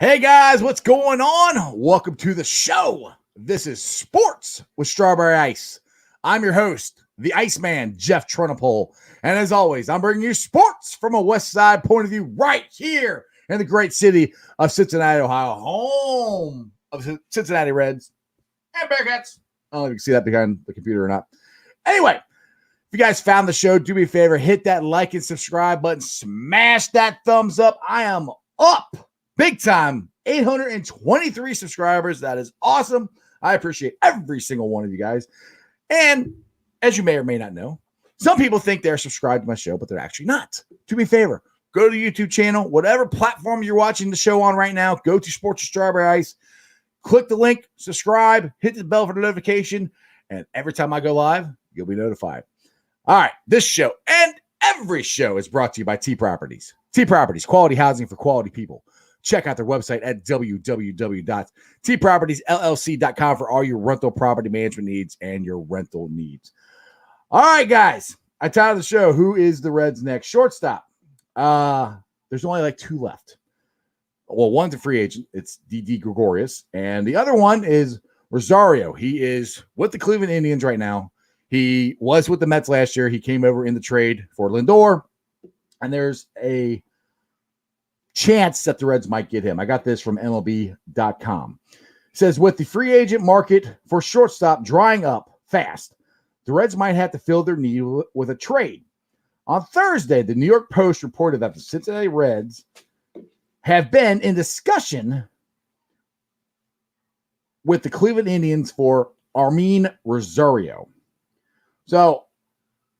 Hey guys, what's going on? Welcome to the show. This is Sports with Strawberry Ice. I'm your host, the Iceman, Jeff Trunapole. And as always, I'm bringing you sports from a West Side point of view right here in the great city of Cincinnati, Ohio, home of Cincinnati Reds and Bearcats. I don't know if you can see that behind the computer or not. Anyway, if you guys found the show, do me a favor, hit that like and subscribe button, smash that thumbs up. I am up big time, 823 subscribers. That is awesome. I appreciate every single one of you guys. And as you may or may not know, some people think they're subscribed to my show, but they're actually not. Do me a favor, go to the YouTube channel, whatever platform you're watching the show on right now, go to Sports with Strawberry Ice, click the link, subscribe, hit the bell for the notification, and every time I go live, you'll be notified. All right, this show and every show is brought to you by T Properties. T Properties, quality housing for quality people. Check out their website at www.tpropertiesllc.com for all your rental property management needs and your rental needs. All right, guys, I titled the show, Who is the Reds' next shortstop? There's only like two left. Well, one's a free agent. It's D.D. Gregorius. And the other one is Rosario. He is with the Cleveland Indians right now. He was with the Mets last year. He came over in the trade for Lindor. And there's a chance that the Reds might get him. I got this from MLB.com. It says, with the free agent market for shortstop drying up fast, the Reds might have to fill their need with a trade. On Thursday, the New York Post reported that the Cincinnati Reds have been in discussion with the Cleveland Indians for Armin Rosario. So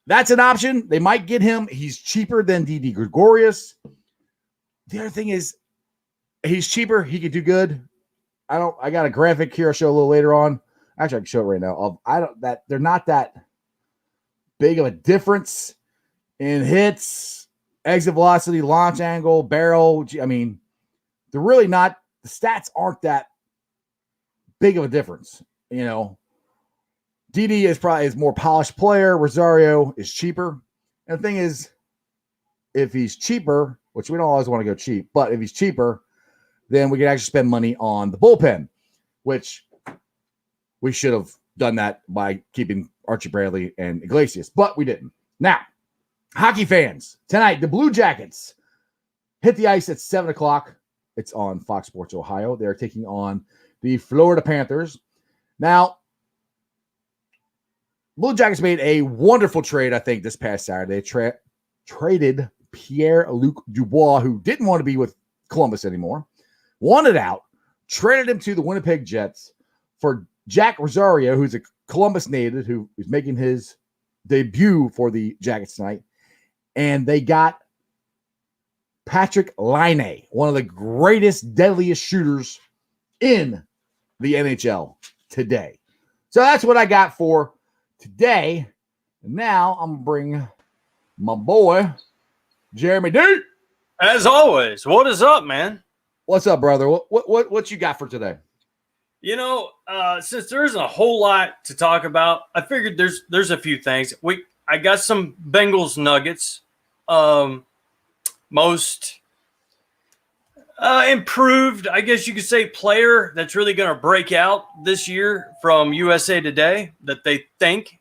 that's an option. They might get him. He's cheaper than D.D. Gregorius. The other thing is, he's cheaper. He could do good. I got a graphic here I'll show a little later on. Actually, I can show it right now. They're not that big of a difference in hits, exit velocity, launch angle, barrel. I mean, they're really not. The stats aren't that big of a difference. You know, DD is probably a more polished player. Rosario is cheaper. And the thing is, if he's cheaper, which we don't always want to go cheap, but if he's cheaper, then we can actually spend money on the bullpen, which we should have done that by keeping Archie Bradley and Iglesias, but we didn't. Now, hockey fans, tonight, the Blue Jackets hit the ice at 7 o'clock. It's on Fox Sports Ohio. They're taking on the Florida Panthers. Now, Blue Jackets made a wonderful trade, I think, this past Saturday. They traded Pierre-Luc Dubois, who didn't want to be with Columbus anymore, wanted out, traded him to the Winnipeg Jets for Jack Rosario, who's a Columbus native, who is making his debut for the Jackets tonight. And they got Patrick Laine, one of the greatest, deadliest shooters in the NHL today. So that's what I got for today. And now I'm going to bring my boy, Jeremy D. As always, what is up, man? What's up, brother? What you got for today? You know, since there isn't a whole lot to talk about, I figured there's a few things. I got some Bengals nuggets. Most improved, I guess you could say, player that's really going to break out this year from USA Today that they think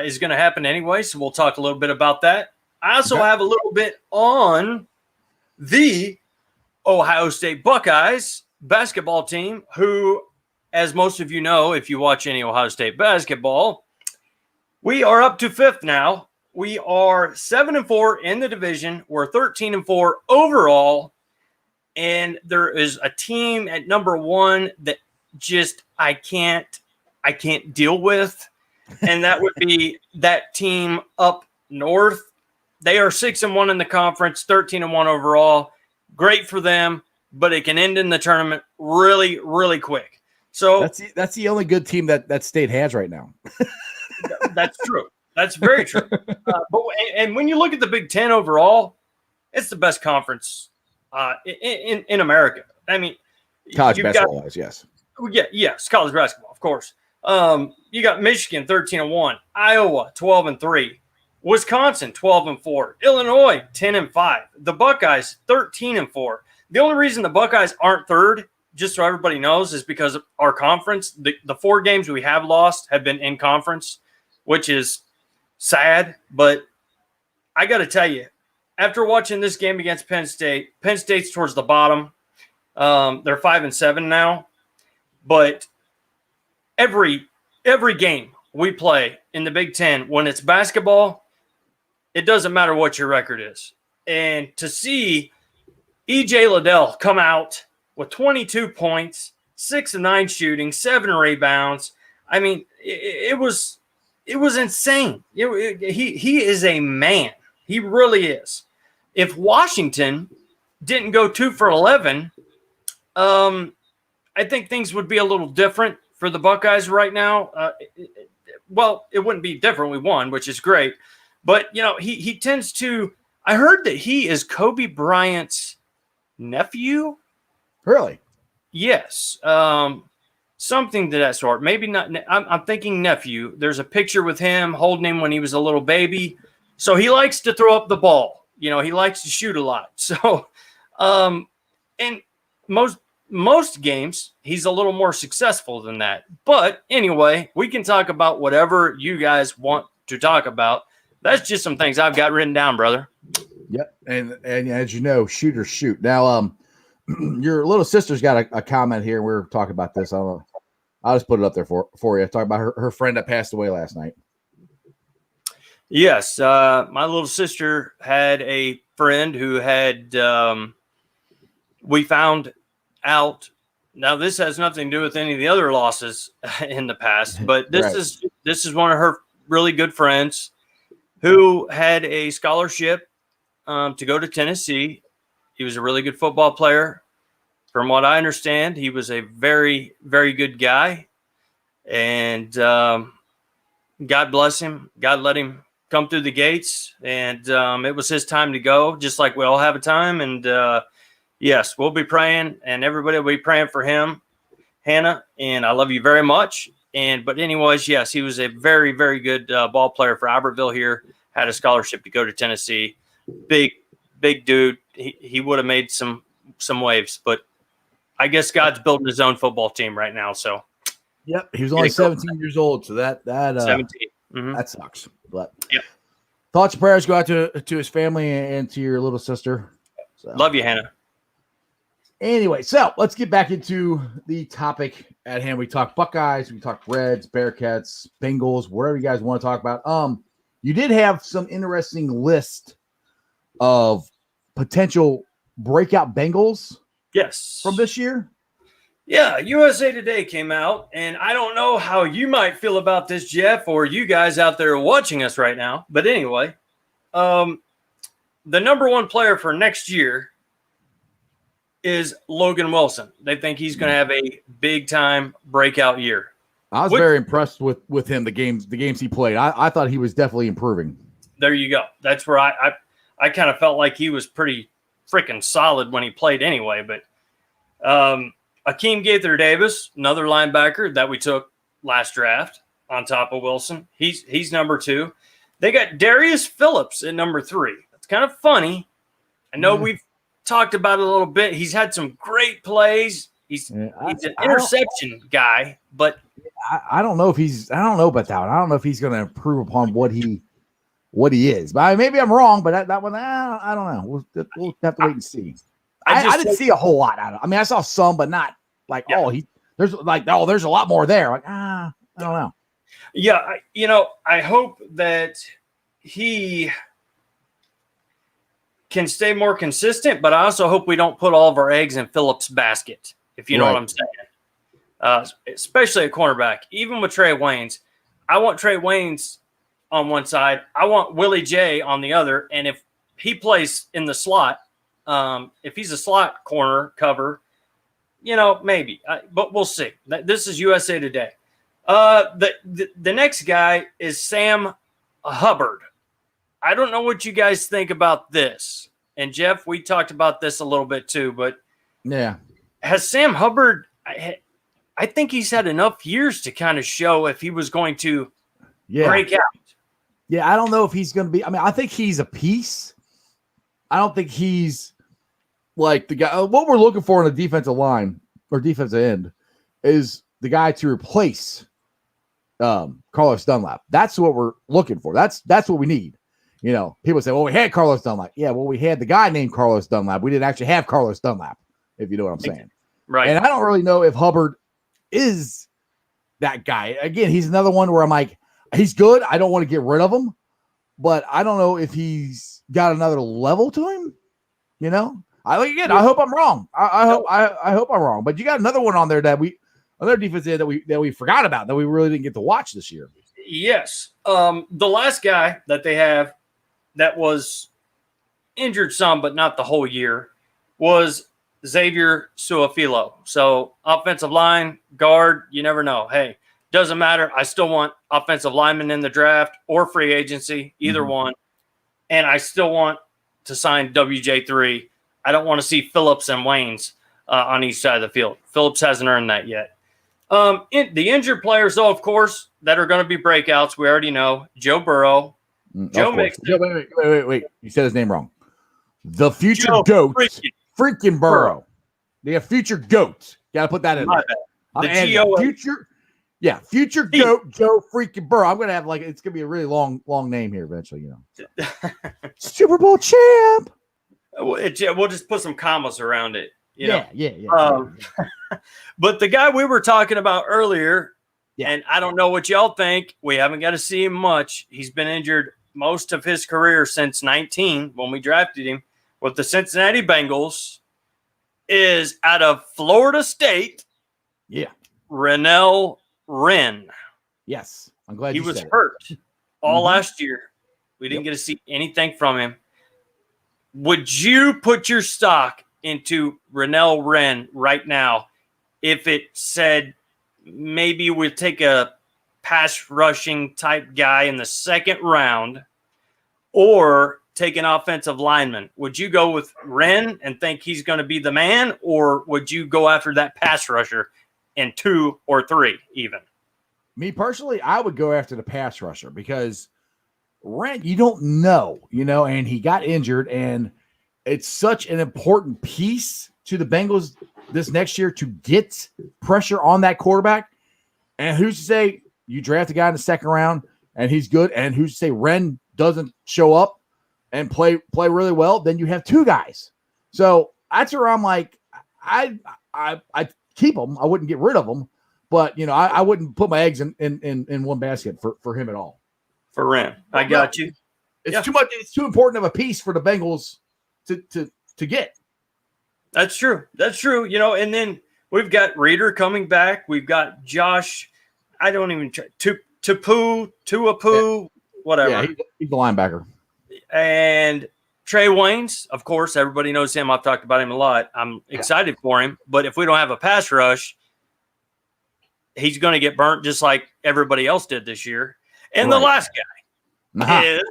is going to happen anyway. So we'll talk a little bit about that. I also have a little bit on the Ohio State Buckeyes basketball team, who, as most of you know, if you watch any Ohio State basketball, we are up to 5th now. We are 7-4 in the division. We're 13-4 overall. And there is a team at number 1 that just I can't deal with. And that would be that team up north. They are 6-1 in the conference, 13-1 overall. Great for them, but it can end in the tournament really, really quick. So that's the only good team that state has right now. That's true. That's very true. And when you look at the Big Ten overall, it's the best conference in America. I mean, college basketball-wise, yes. Yeah, yes, college basketball, of course. You got Michigan 13-1, Iowa 12-3, Wisconsin 12-4, Illinois 10-5, the Buckeyes 13-4. The only reason the Buckeyes aren't third, just so everybody knows, is because of our conference. The 4 games we have lost have been in conference, which is sad. But I got to tell you, after watching this game against Penn State's towards the bottom. They're 5-7 now. But every game we play in the Big Ten, when it's basketball, it doesn't matter what your record is. And to see E.J. Liddell come out with 22 points, 6 of 9 shooting, 7 rebounds. I mean, it was insane. He is a man. He really is. If Washington didn't go 2 for 11, I think things would be a little different for the Buckeyes right now. Well, it wouldn't be different. We won, which is great. But, he tends to – I heard that he is Kobe Bryant's nephew. Really? Yes. Something to that sort. Maybe not. I'm thinking nephew. There's a picture with him holding him when he was a little baby. So he likes to throw up the ball. He likes to shoot a lot. So, and most games, he's a little more successful than that. But anyway, we can talk about whatever you guys want to talk about. That's just some things I've got written down, brother. Yep. And as you know, shooters shoot. Now, your little sister's got a comment here. We were talking about this. I'll just put it up there for you. Talk about her friend that passed away last night. Yes. My little sister had a friend who had, we found out. Now, this has nothing to do with any of the other losses in the past, but this is one of her really good friends who had a scholarship to go to Tennessee. He was a really good football player. From what I understand, he was a very, very good guy. And God bless him. God let him come through the gates. And it was his time to go, just like we all have a time. And yes, we'll be praying, and everybody will be praying for him, Hannah. And I love you very much. But anyways, yes, he was a very, very good ball player for Albertville here. Had a scholarship to go to Tennessee. Big dude. He would have made some waves, but I guess God's building his own football team right now. So, yep, he was only 17 years old, so that 17. That sucks. But yep. Thoughts and prayers go out to his family and to your little sister. So. Love you, Hannah. Anyway, so let's get back into the topic at hand. We talked Buckeyes, we talked Reds, Bearcats, Bengals, whatever you guys want to talk about. You did have some interesting list of potential breakout Bengals. Yes. From this year? Yeah, USA Today came out, and I don't know how you might feel about this, Jeff, or you guys out there watching us right now. But anyway, the number 1 player for next year is Logan Wilson. They think he's going to have a big-time breakout year. I was very impressed with him, the games he played. I thought he was definitely improving. There you go. That's where I kind of felt like he was pretty freaking solid when he played anyway. But Akeem Gaither-Davis, another linebacker that we took last draft on top of Wilson. He's number 2. They got Darius Phillips at number 3. It's kind of funny. I know we've talked about it a little bit. He's had some great plays. He's an interception guy, but I don't know if I don't know about that one. I don't know if he's going to improve upon what he is. But maybe I'm wrong, but that one, I don't know. We'll have to wait and see. I didn't see a whole lot out of it. I mean, I saw some, but not like, there's a lot more there. Like, I don't know. Yeah. I hope that he can stay more consistent, but I also hope we don't put all of our eggs in Phillips' basket, if you know what I'm saying. Especially at cornerback. Even with Trey Waynes, I want Trey Waynes on one side. I want Willie J on the other. And if he plays in the slot, if he's a slot corner cover, maybe. But we'll see. This is USA Today. The next guy is Sam Hubbard. I don't know what you guys think about this. And, Jeff, we talked about this a little bit too. But yeah, has Sam Hubbard – I think he's had enough years to kind of show if he was going to break out. Yeah, I don't know if he's going to be – I mean, I think he's a piece. I don't think he's like the guy. What we're looking for in a defensive line or defensive end is the guy to replace Carlos Dunlap. That's what we're looking for. That's what we need. You know, people say, well, we had Carlos Dunlap. Yeah, well, we had the guy named Carlos Dunlap. We didn't actually have Carlos Dunlap, if you know what I'm saying. Right. And I don't really know if Hubbard is that guy. Again, he's another one where I'm like, he's good. I don't want to get rid of him, but I don't know if he's got another level to him. You know, I hope I'm wrong. I hope I'm wrong. But you got another one on there another defense end that we forgot about that we really didn't get to watch this year. Yes. The last guy that they have that was injured some, but not the whole year, was Xavier Suafilo. So offensive line, guard, you never know. Hey, doesn't matter. I still want offensive linemen in the draft or free agency, either one. And I still want to sign WJ3. I don't want to see Phillips and Waynes on each side of the field. Phillips hasn't earned that yet. The injured players, though, of course, that are going to be breakouts, we already know. Joe Burrow. Joe Mixon. Wait. You said his name wrong. The future Joe GOAT. Freaking Burrow. They have future GOAT. Got to put that in there. Future GOAT, Joe freaking Burrow. I'm going to have it's going to be a really long name here eventually, you know. Super Bowl champ. We'll just put some commas around it. Yeah. But the guy we were talking about earlier, and I don't know what y'all think. We haven't got to see him much. He's been injured most of his career since 19 when we drafted him with the Cincinnati Bengals, is out of Florida State. Yeah. Renell Wren. Yes. I'm glad he was hurt all last year. We didn't get to see anything from him. Would you put your stock into Renell Wren right now if it said maybe we'll take a pass rushing type guy in the second round or take an offensive lineman? Would you go with Wren and think he's going to be the man, or would you go after that pass rusher in 2 or 3 even? Me personally, I would go after the pass rusher because Wren, you don't know, and he got injured, and it's such an important piece to the Bengals this next year to get pressure on that quarterback. And who's to say you draft a guy in the second round and he's good, and who's to say Wren doesn't show up and play really well? Then you have 2 guys. So that's where I'm like, I keep him. I wouldn't get rid of him, but I wouldn't put my eggs in one basket for him at all. For Wren, I got you. It's too much. It's too important of a piece for the Bengals to get. That's true. And then we've got Reader coming back. We've got Josh. I don't even try. Tuapu, whatever. Yeah, he's the linebacker. And Trey Waynes, of course, everybody knows him. I've talked about him a lot. I'm excited for him. But if we don't have a pass rush, he's going to get burnt just like everybody else did this year. And the last guy is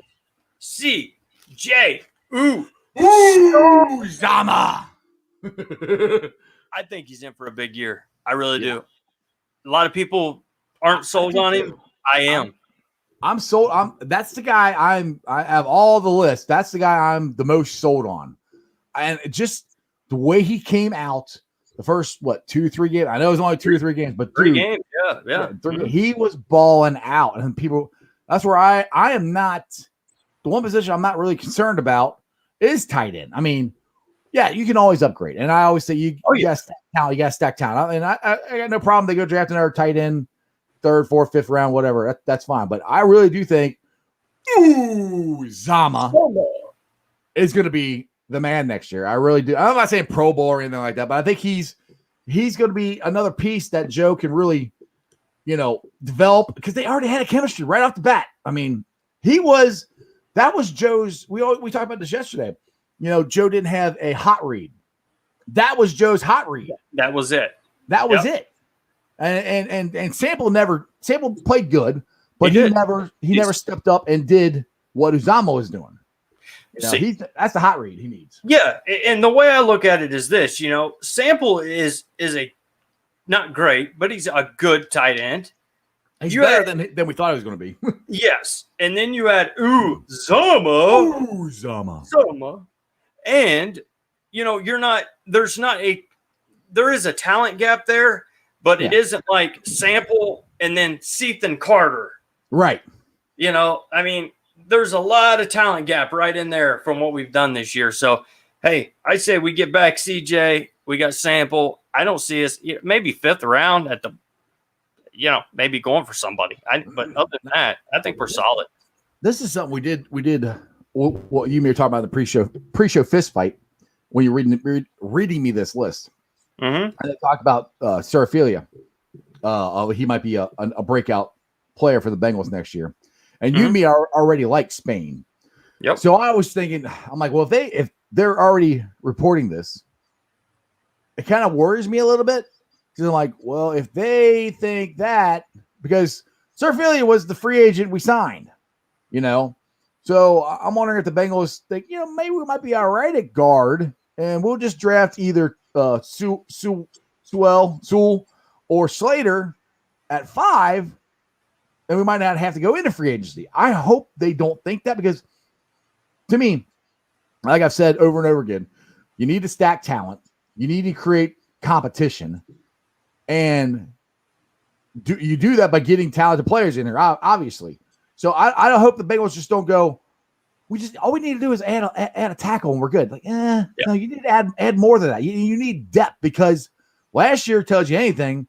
C.J. Zama. I think he's in for a big year. I really do. A lot of people aren't sold on him. I am. I'm sold. That's the guy I have all the list. That's the guy I'm the most sold on. And just the way he came out the first, 2-3 games. I know it was only 2 or 3 games, but 3 games. Yeah. He was balling out. And people, that's where I am not, the one position I'm not really concerned about is tight end. I mean, yeah, you can always upgrade. And I always say you got stack talent. You got stack talent. And I got no problem. They go draft another tight end, 3rd, 4th, 5th round, whatever. That's fine. But I really do think Zama is going to be the man next year. I really do. I'm not saying Pro Bowl or anything like that, but I think he's going to be another piece that Joe can really, develop, because they already had a chemistry right off the bat. I mean, that was Joe's. We talked about this yesterday. Joe didn't have a hot read. That was Joe's hot read. That was it. That was it. And Sample played good, but he never stepped up and did what Uzama was doing. That's the hot read he needs. Yeah, and the way I look at it is this: Sample is a not great, but he's a good tight end. He's better than we thought he was going to be. Yes, and then you add Uzama, Zama, and there is a talent gap there, but it isn't like Sample and then Sethan Carter. Right. I mean, there's a lot of talent gap right in there from what we've done this year. So, hey, I say we get back CJ. We got Sample. I don't see us maybe 5th round at the, maybe going for somebody. But other than that, I think we're solid. This is something we did. Well, you may talk about the pre-show fist fight when you're reading me this list. Mm-hmm. And they talk about Seraphilia. He might be a breakout player for the Bengals next year. And you and me are already like Spain. Yep. So I was thinking, I'm like, well, if they're already reporting this, it kind of worries me a little bit. Because I'm like, well, if they think that, because Seraphilia was the free agent we signed, So I'm wondering if the Bengals think, maybe we might be all right at guard, and we'll just draft either Sewell or Slater at 5, and we might not have to go into free agency. I hope they don't think that, because to me, like I've said over and over again, you need to stack talent. You need to create competition, and you do that by getting talented players in there, obviously. So I hope the Bengals just don't go, all we need to do is add a tackle and we're good. No, you need to add more than that. You need depth, because last year tells you anything,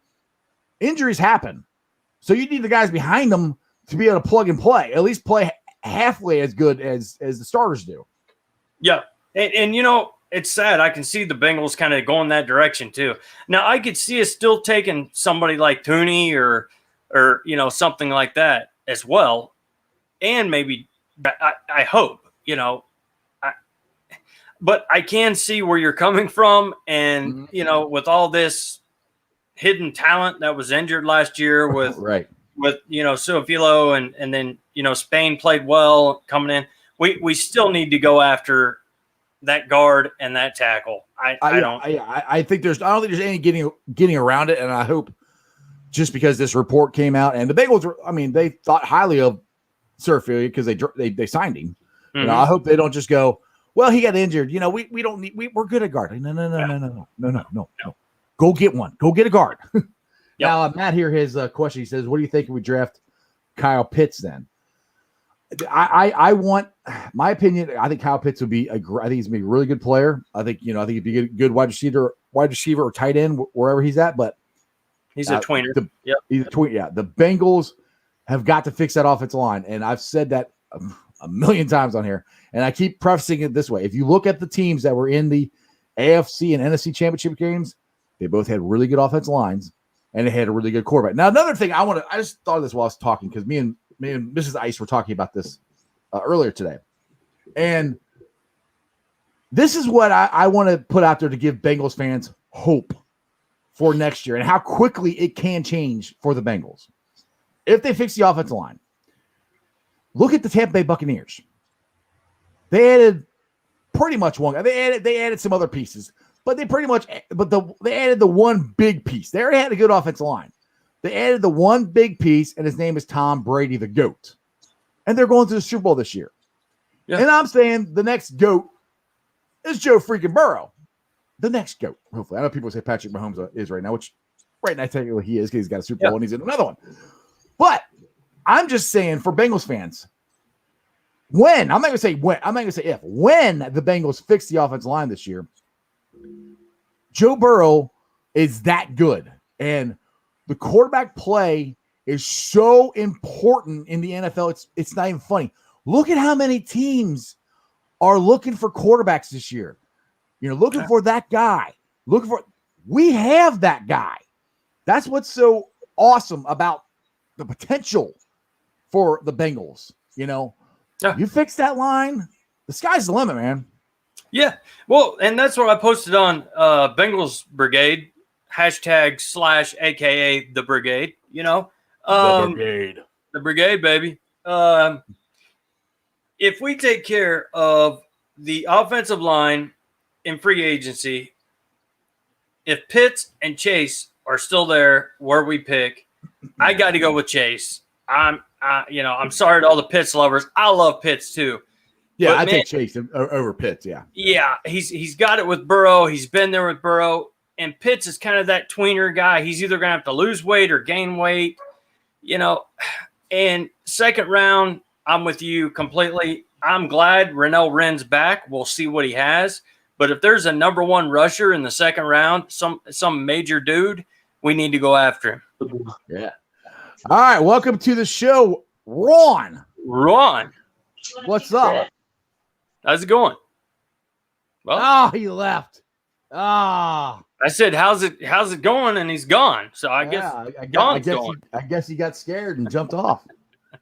injuries happen. So you need the guys behind them to be able to plug and play, at least play halfway as good as the starters do. Yeah. And it's sad. I can see the Bengals kind of going that direction too. Now I could see us still taking somebody like Tooney or something like that as well. And maybe I hope, but I can see where you're coming from. And, with all this hidden talent that was injured last year with, Suafilo and then, Spain played well coming in. We still need to go after that guard and that tackle. I don't think there's any getting around it. And I hope, just because this report came out and the Bengals they thought highly of Seraphilia because they signed him. Mm-hmm. I hope they don't just go, well, he got injured. We don't need, we're good at guard. No. Go get one. Go get a guard. Yep. Now, Matt here, his question, he says, what do you think if we draft Kyle Pitts then? I want, my opinion, I think Kyle Pitts would be I think he's going to be a really good player. I think he'd be a good wide receiver or tight end, wherever he's at, but he's a tweener. He's a tweener. Yeah. The Bengals have got to fix that offensive line. And I've said that a million times on here. And I keep prefacing it this way. If you look at the teams that were in the AFC and NFC championship games, they both had really good offensive lines and they had a really good quarterback. Now, another thing I just thought of this while I was talking, because me and Mrs. Ice were talking about this earlier today. And this is what I want to put out there to give Bengals fans hope for next year and how quickly it can change for the Bengals. If they fix the offensive line, look at the Tampa Bay Buccaneers. They added pretty much one guy. They added some other pieces, but they added the one big piece. They already had a good offensive line. They added the one big piece, and his name is Tom Brady, the GOAT. And they're going to the Super Bowl this year. Yeah. And I'm saying the next GOAT is Joe freaking Burrow. The next GOAT, hopefully. I know people say Patrick Mahomes is right now, which right now technically he is because he's got a Super Bowl and he's in another one. But I'm just saying for Bengals fans, I'm not going to say if, when the Bengals fix the offensive line this year, Joe Burrow is that good. And the quarterback play is so important in the NFL. It's not even funny. Look at how many teams are looking for quarterbacks this year. Looking for that guy. We have that guy. That's what's so awesome about the potential for the Bengals. You fix that line, the sky's the limit, man. Yeah. Well, and that's what I posted on Bengals Brigade, # / AKA the Brigade, The Brigade. The Brigade, baby. If we take care of the offensive line in free agency, if Pitts and Chase are still there where we pick, I got to go with Chase. I'm sorry to all the Pitts lovers. I love Pitts too. Yeah, But, I man, take Chase over Pitts. Yeah. Yeah, he's got it with Burrow. He's been there with Burrow. And Pitts is kind of that tweener guy. He's either going to have to lose weight or gain weight, And second round, I'm with you completely. I'm glad Renell Wren's back. We'll see what he has. But if there's a number one rusher in the second round, some major dude, we need to go after him. Yeah. All right. Welcome to the show, Ron. Ron. What's up? How's it going? Well, he left. I said, "How's it going?" And he's gone. So I guess I guess he got scared and jumped off.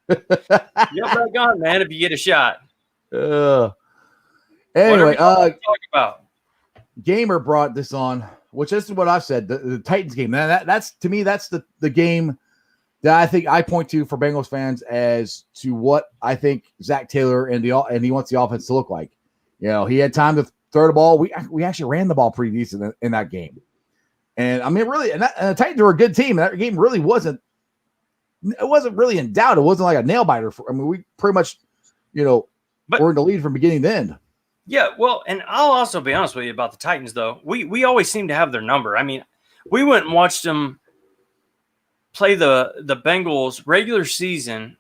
Jump back on, man, if you get a shot. Anyway, talk about. Gamer brought this on, which is what I've said. The Titans game. That's to me, that's the game that I think I point to for Bengals fans as to what I think Zach Taylor and he wants the offense to look like. He had time to throw the ball. We actually ran the ball pretty decent in that game. And I mean, really, and the Titans were a good team. That game really wasn't really in doubt. It wasn't like a nail biter. We pretty much, were in the lead from beginning to end. Yeah, well, and I'll also be honest with you about the Titans, though. We always seem to have their number. I mean, we went and watched them play the Bengals regular season.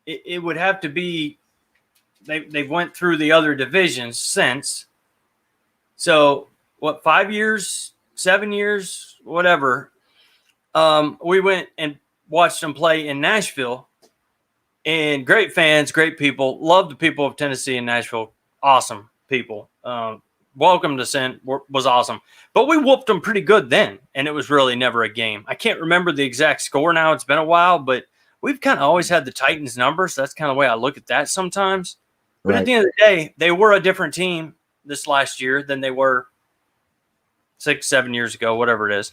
It would have to be they went through the other divisions since. So, 5 years, 7 years, whatever. We went and watched them play in Nashville. And great fans, great people. Love the people of Tennessee and Nashville. Awesome people. Welcome to Sin was awesome. But we whooped them pretty good then, and it was really never a game. I can't remember the exact score now. It's been a while, but we've kind of always had the Titans number, so that's kind of the way I look at that sometimes. But at the end of the day, they were a different team this last year than they were 6-7 years ago, whatever it is.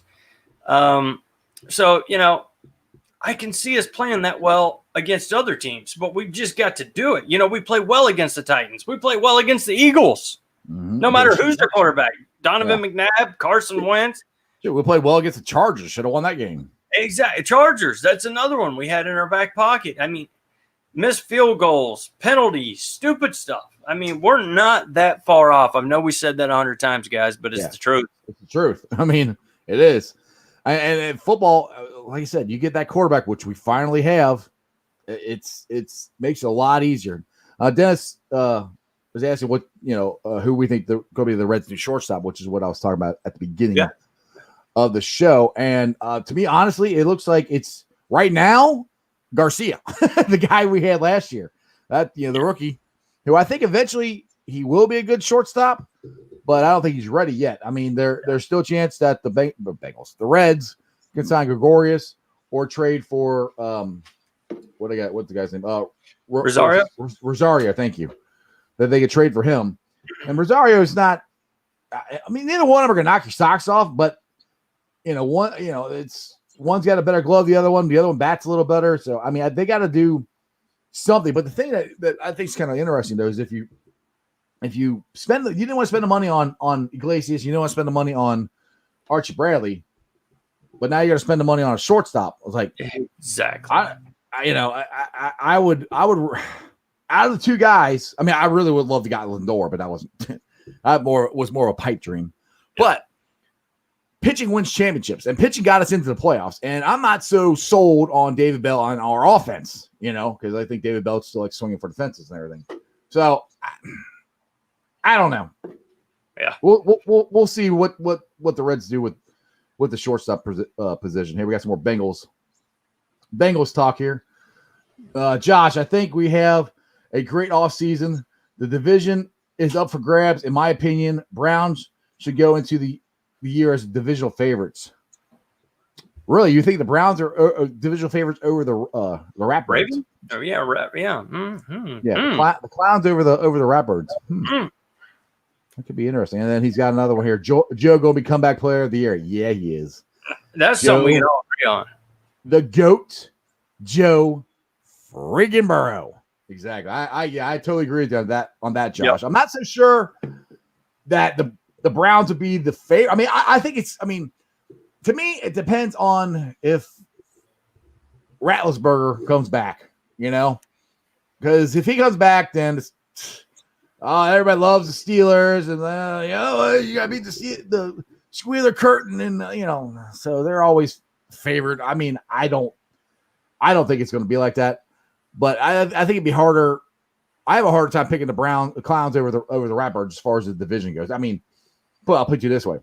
So, I can see us playing that well against other teams, but we've just got to do it. We play well against the Titans. We play well against the Eagles, no matter who's their quarterback. Donovan McNabb, Carson Wentz. Dude, we played well against the Chargers. Should have won that game. Exactly. Chargers. That's another one we had in our back pocket. I mean, missed field goals, penalties, stupid stuff. I mean, we're not that far off. I know we said that 100 times, guys, but it's the truth. It's the truth. I mean, it is. And football, like I said, you get that quarterback, which we finally have. It's makes it a lot easier. Dennis was asking what who we think going to be the Reds' new shortstop, which is what I was talking about at the beginning of the show. And to me, honestly, it looks like it's right now Garcia, the guy we had last year, the rookie, who I think eventually he will be a good shortstop, but I don't think he's ready yet. I mean, there's still a chance that the Bengals, the Reds, can sign Gregorius or trade for what's the guy's name? Rosario. Rosario, thank you. That they could trade for him. And Rosario is not. I mean, neither one of them are gonna knock your socks off, but one's got a better glove, the other one bats a little better. So I mean, they got to do something. But the thing that I think is kind of interesting though is if you spend you didn't want to spend the money on Iglesias, you don't want to spend the money on Archie Bradley, but now you're gonna spend the money on a shortstop. I was like, exactly. I would out of the two guys. I mean, I really would love to get Lindor, but that wasn't. That was more of a pipe dream. Yeah. But pitching wins championships, and pitching got us into the playoffs. And I'm not so sold on David Bell on our offense, because I think David Bell's still like swinging for the fences and everything. So I don't know. Yeah, we'll see what the Reds do with the shortstop position. Here we got some more Bengals talk here. Josh, I think we have a great offseason. The division is up for grabs. In my opinion, Browns should go into the year as divisional favorites. Really, you think the Browns are divisional favorites over the Ratbirds? Oh yeah, yeah. Mm-hmm. Yeah, the Clowns over the Ratbirds. That could be interesting. And then he's got another one here. Joe gonna be comeback player of the year. Yeah, he is. That's something we can all agree on. The GOAT, Joe friggin' Burrow. Exactly. I totally agree with you on that, Josh. Yep. I'm not so sure that the Browns would be the favorite. I mean, I think it's. I mean, to me, it depends on if Rattlesburger comes back. Because if he comes back, then everybody loves the Steelers, and you got to beat the squealer curtain, and so they're always favored. I mean, I don't think it's going to be like that, but I think it'd be harder. I have a harder time picking the Clowns over the Ratbirds as far as the division goes. I mean, but I'll put you this way: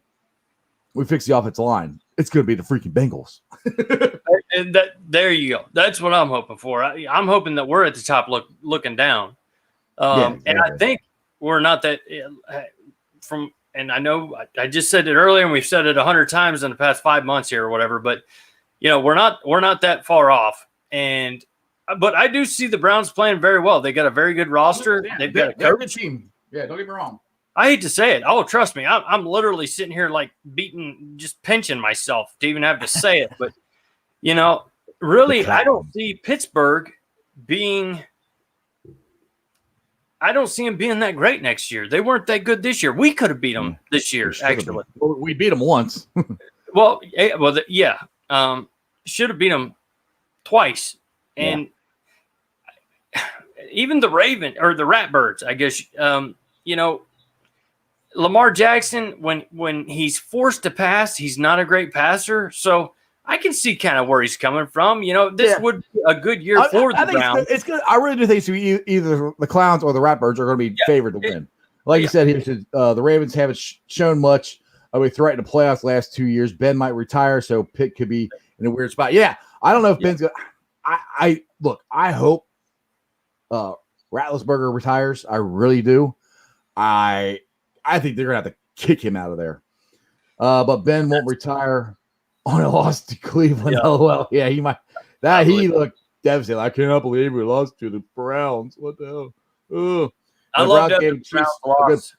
we fix the offensive line, it's going to be the freaking Bengals. And there you go. That's what I'm hoping for. I'm hoping that we're at the top, looking down. Exactly. And I think we're not that from. And I know I just said it earlier, and we've said it 100 times in the past 5 months here or whatever. But we're not that far off. But I do see the Browns playing very well. They got a very good roster. Yeah, They've got a good team. Yeah, don't get me wrong. I hate to say it. Oh, trust me. I'm literally sitting here like just pinching myself to even have to say it. But, really, I don't see Pittsburgh being – I don't see them being that great next year. They weren't that good this year. We could have beat them this year, actually. We beat them once. Yeah. Should have beat them twice. And even the Ratbirds, I guess, Lamar Jackson, when he's forced to pass, he's not a great passer. So I can see kind of where he's coming from. This would be a good year for the Browns. It's good. I really do think either the Clowns or the Ratbirds are going to be favored to win. Like you said, the Ravens haven't shown much of a threat in the playoffs last 2 years. Ben might retire, so Pitt could be in a weird spot. Yeah, I don't know if Ben's going to – I hope Rattlesberger retires. I really do. I think they're going to have to kick him out of there. But Ben won't retire on a loss to Cleveland. Yeah. LOL. Yeah, he might. He looked devastated. I cannot believe we lost to the Browns. What the hell? Ugh. I love that the Browns lost.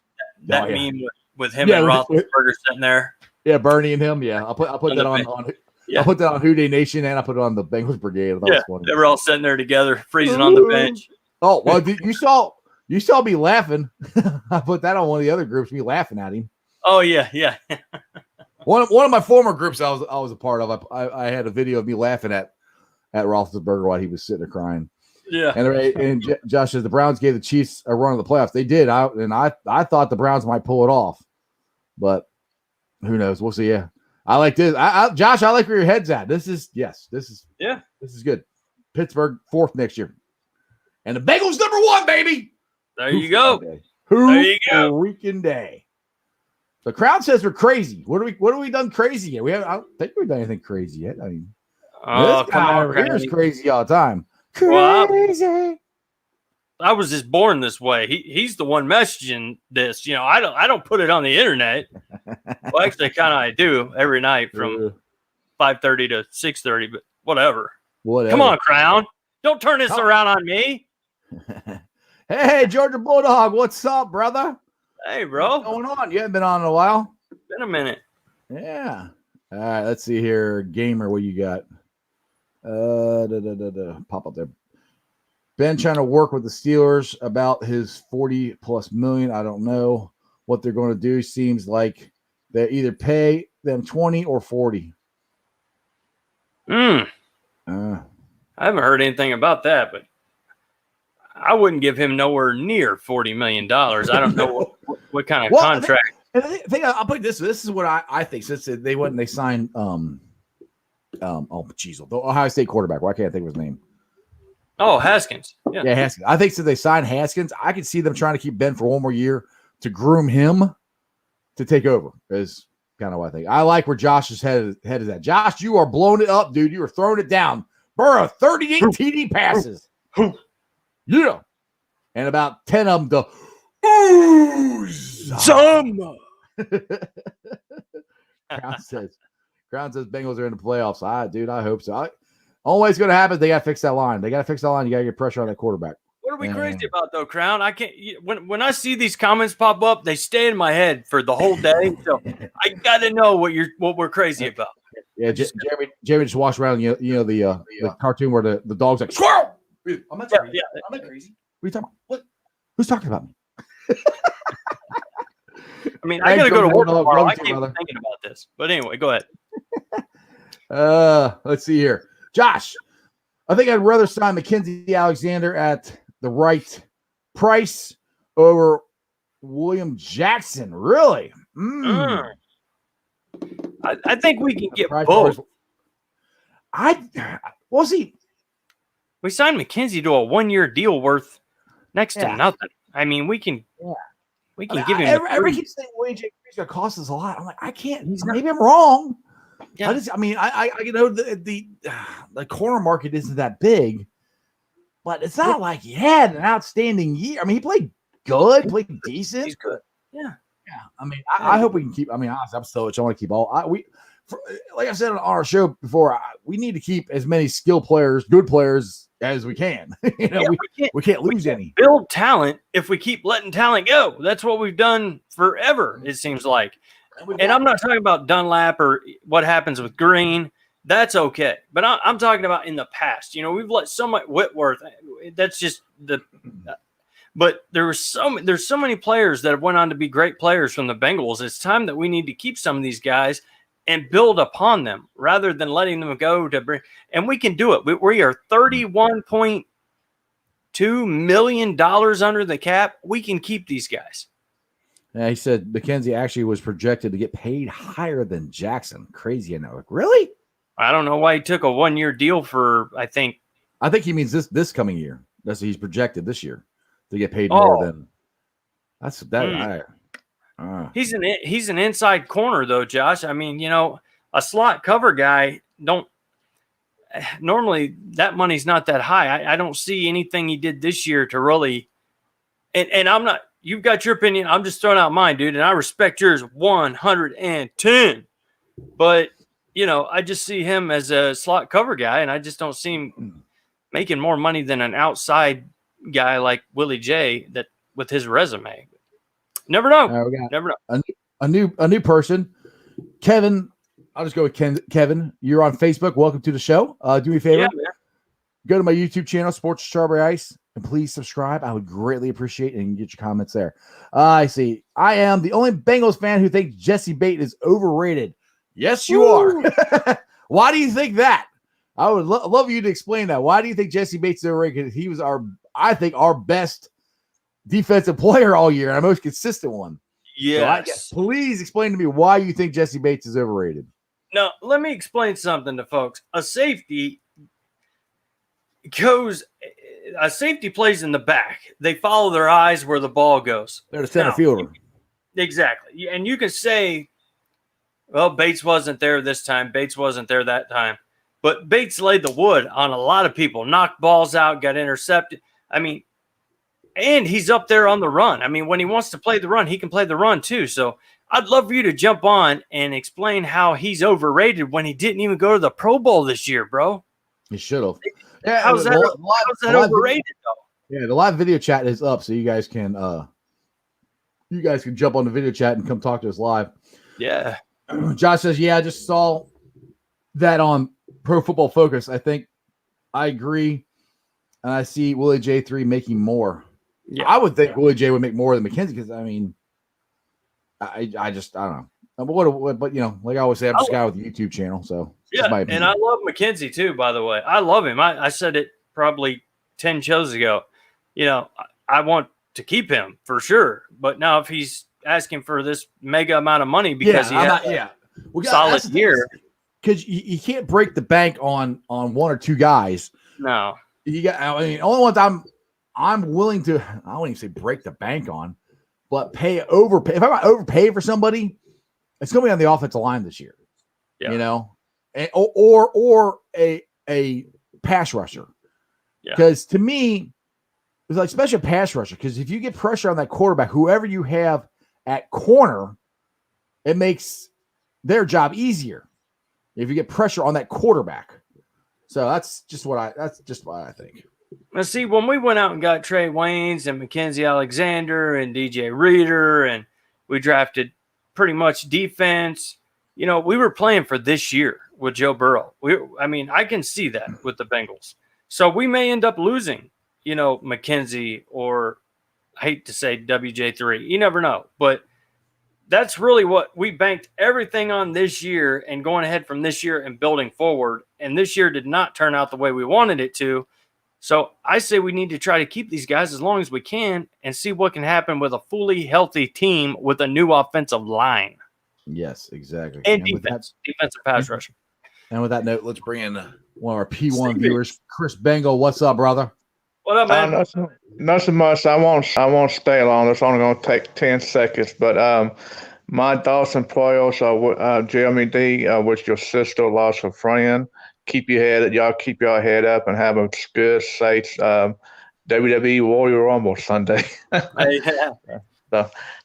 That meme with him and Roethlisberger sitting there. Yeah, Bernie and him. Yeah, I'll put that on. Yeah. I'll put that on Who Day Nation, and I put it on the Bengals Brigade. They were all sitting there together, freezing on the bench. Oh well, you saw me laughing. I put that on one of the other groups. Me laughing at him. Oh yeah. One of my former groups I was a part of. I had a video of me laughing at Roethlisberger while he was sitting there crying. Yeah. And Josh says the Browns gave the Chiefs a run of the playoffs. They did. I thought the Browns might pull it off, but who knows? We'll see. Yeah. I like this. Josh, I like where your head's at. This is good. Pittsburgh 4th next year. And the Bengals number 1, baby. There you go. There you go. Freaking day. The crowd says we're crazy. What have we done crazy yet? I don't think we've done anything crazy yet. I mean, this guy over here is crazy all the time. Crazy. Well, I was just born this way. He's the one messaging this. I don't put it on the internet. Well, actually, I do every night from 5:30 to 6:30. But whatever. Come on, Crown. Don't turn this around on me. Hey, Georgia Bulldog, what's up, brother? Hey, bro. What's going on? You haven't been on in a while. Been a minute. Yeah. All right. Let's see here, Gamer. What you got? Pop up there. Ben trying to work with the Steelers about his $40+ million. I don't know what they're going to do. Seems like they either pay them 20 or 40. I haven't heard anything about that, but I wouldn't give him nowhere near $40 million. I don't know what kind of contract. I'll put this. This is what I think. Since they signed the Ohio State quarterback. Why can't I think of his name? Oh, Haskins. Yeah, Haskins. I think since they signed Haskins, I could see them trying to keep Ben for one more year to groom him to take over. Is kind of what I think. I like where Josh's head is at. Josh, you are blowing it up, dude. You are throwing it down. Burrow, 38 TD passes. Yeah. And about 10 of them Crown says Bengals are in the playoffs. I hope so. Always going to happen. They got to fix that line. You got to get pressure on that quarterback. What are we crazy about, though, Crown? I can't. When I see these comments pop up, they stay in my head for the whole day. So I got to know what we're crazy about. Yeah, Jeremy just walks around. The cartoon where the dog's like squirrel. I'm not crazy. I'm not crazy. What are you talking about? What? Who's talking about me? I mean, I got to go to work tomorrow. I can't be thinking about this. But anyway, go ahead. Let's see here. Josh, I think I'd rather sign Mackenzie Alexander at the right price over William Jackson. Really? I think we can get Price both. We'll see. We signed McKenzie to a 1-year deal worth next to Yeah. nothing. I mean, we can give him. Everybody keeps saying William Jackson's going to cost us a lot. I'm like, I can't. Maybe I'm wrong. Yeah. I know the corner market isn't that big, but it's not like he had an outstanding year. I mean, he played good, played decent. He's good. Yeah. Yeah. I mean, I hope we can keep. I mean, honestly, I'm Stolich. I want to keep all. Like I said on our show before, we need to keep as many skill players, good players as we can. We can't lose any. Build talent if we keep letting talent go. That's what we've done forever, it seems like. And I'm not talking about Dunlap or what happens with Green. That's okay. But I'm talking about in the past. We've let so much Whitworth. That's just but there's so many players that have went on to be great players from the Bengals. It's time that we need to keep some of these guys and build upon them rather than letting them go to bring. And we can do it. We are $31.2 million under the cap. We can keep these guys. Yeah, he said McKenzie actually was projected to get paid higher than Jackson. Crazy, I know. Like, really? I don't know why he took a 1-year deal for. I think he means this coming year. That's what he's projected this year to get paid more than. That's that. He's an inside corner though, Josh. I mean, a slot cover guy normally that money's not that high. I don't see anything he did this year to really. And I'm not. You've got your opinion. I'm just throwing out mine, dude, and I respect yours 110. But I just see him as a slot cover guy, and I just don't see him making more money than an outside guy like Willie J. That with his resume. Never know. Never know. A new person, Kevin. I'll just go with Kevin. You're on Facebook. Welcome to the show. Do me a favor. Yeah, go to my YouTube channel, Sports Strawberry Ice, and please subscribe. I would greatly appreciate it, and get your comments there. I see. I am the only Bengals fan who thinks Jesse Bates is overrated. Yes, you are. Why do you think that? I would love you to explain that. Why do you think Jesse Bates is overrated? He was our best defensive player all year, and our most consistent one. Yes. So please explain to me why you think Jesse Bates is overrated. Now, let me explain something to folks. A safety plays in the back. They follow their eyes where the ball goes. They're the center fielder. Exactly. And you can say, well, Bates wasn't there this time. Bates wasn't there that time. But Bates laid the wood on a lot of people, knocked balls out, got intercepted. I mean, and he's up there on the run. I mean, when he wants to play the run, he can play the run too. So I'd love for you to jump on and explain how he's overrated when he didn't even go to the Pro Bowl this year, bro. He should have. Yeah, how's that overrated, though? Yeah, the live video chat is up, so you guys can jump on the video chat and come talk to us live. Yeah. Josh says, yeah, I just saw that on Pro Football Focus. I think I agree. And I see Willie J3 making more. Yeah. I would think Willie J would make more than McKenzie because, I mean, I don't know. But like I always say, I'm just a guy with a YouTube channel. So, yeah. And I love McKenzie too, by the way. I love him. I said it probably 10 shows ago. I want to keep him for sure. But now if he's asking for this mega amount of money because he has solid year. Because you can't break the bank on one or two guys. No. Only ones I'm willing to, I don't even say break the bank on, but overpay. If I'm going to overpay for somebody, it's going to be on the offensive line this year. Yeah. Or a pass rusher. Because to me, it's like especially a pass rusher. Because if you get pressure on that quarterback, whoever you have at corner, it makes their job easier. If you get pressure on that quarterback. So that's just what I think. Now, see, when we went out and got Trey Waynes and Mackenzie Alexander and DJ Reader, and we drafted pretty much defense, we were playing for this year with Joe Burrow. I can see that with the Bengals. So we may end up losing, McKenzie or I hate to say WJ3. You never know. But that's really what we banked everything on this year and going ahead from this year and building forward. And this year did not turn out the way we wanted it to. So I say we need to try to keep these guys as long as we can and see what can happen with a fully healthy team with a new offensive line. Yes, exactly. And defensive pass rush. And with that note, let's bring in one of our P1 viewers, Chris Bengal. What's up, brother? What up, man? Not so much. I won't stay long. It's only going to take 10 seconds. But my thoughts and prayers are Jeremy D. With your sister lost a friend. Keep your head up and have a good, safe WWE Warrior Rumble Sunday.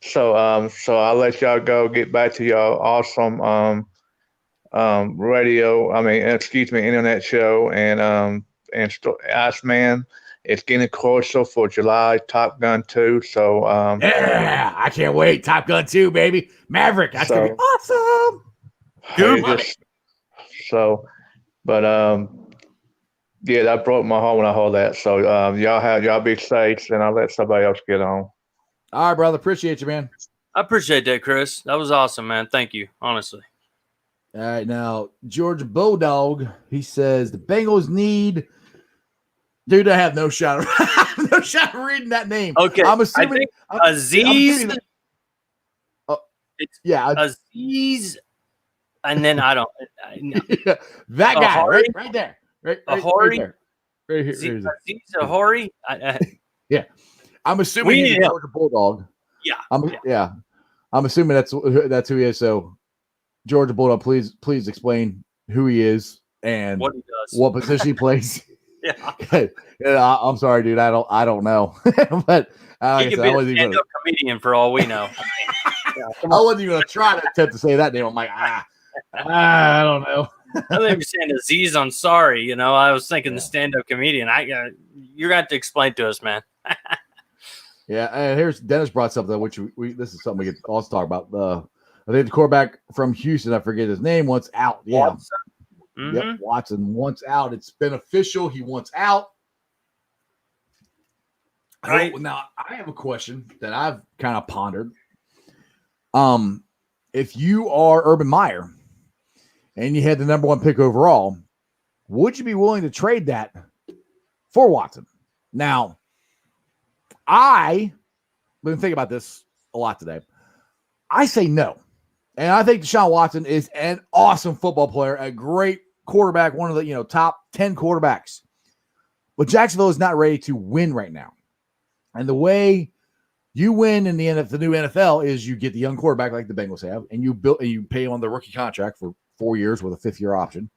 So I'll let y'all go. Get back to y'all awesome internet show and Iceman. It's getting closer for July Top Gun 2. So yeah, I can't wait. Top Gun 2, baby. Maverick. That's gonna be awesome. Yeah, that broke my heart when I heard that. So y'all be safe, and I'll let somebody else get on. All right, brother. Appreciate you, man. I appreciate that, Chris. That was awesome, man. Thank you, honestly. All right, now George Bulldog. He says the Bengals need. Dude, I have no shot. No shot of reading that name. Okay, I'm assuming Aziz. Yeah, Aziz. And then I don't. Yeah, that guy right there. Right here. Aziz Ahori. Yeah. I'm assuming he's a Georgia Bulldog. Yeah. I'm assuming that's who he is. So, Georgia Bulldog, please explain who he is and what he does, what position he plays. Yeah. I'm sorry, dude. I don't know, but he could be a stand-up comedian for all we know. I wasn't even gonna try to attempt to say that name. I'm like, I don't know. I think you're saying Aziz Ansari. You know, I was thinking the stand-up comedian. You're gonna have to explain to us, man. Yeah, and here's Dennis brought something which this is something we could also talk about. I think the quarterback from Houston, I forget his name, wants out. Yeah, Watson. Mm-hmm. Yep, Watson wants out. It's been official. He wants out. Right. Now, I have a question that I've kind of pondered. If you are Urban Meyer and you had the number 1 pick overall, would you be willing to trade that for Watson? Now, I've been thinking about this a lot today. I say no. And I think Deshaun Watson is an awesome football player, a great quarterback, one of the top 10 quarterbacks. But Jacksonville is not ready to win right now. And the way you win in the new NFL is you get the young quarterback like the Bengals have, and you pay him on the rookie contract for 4 years with a 5th-year option.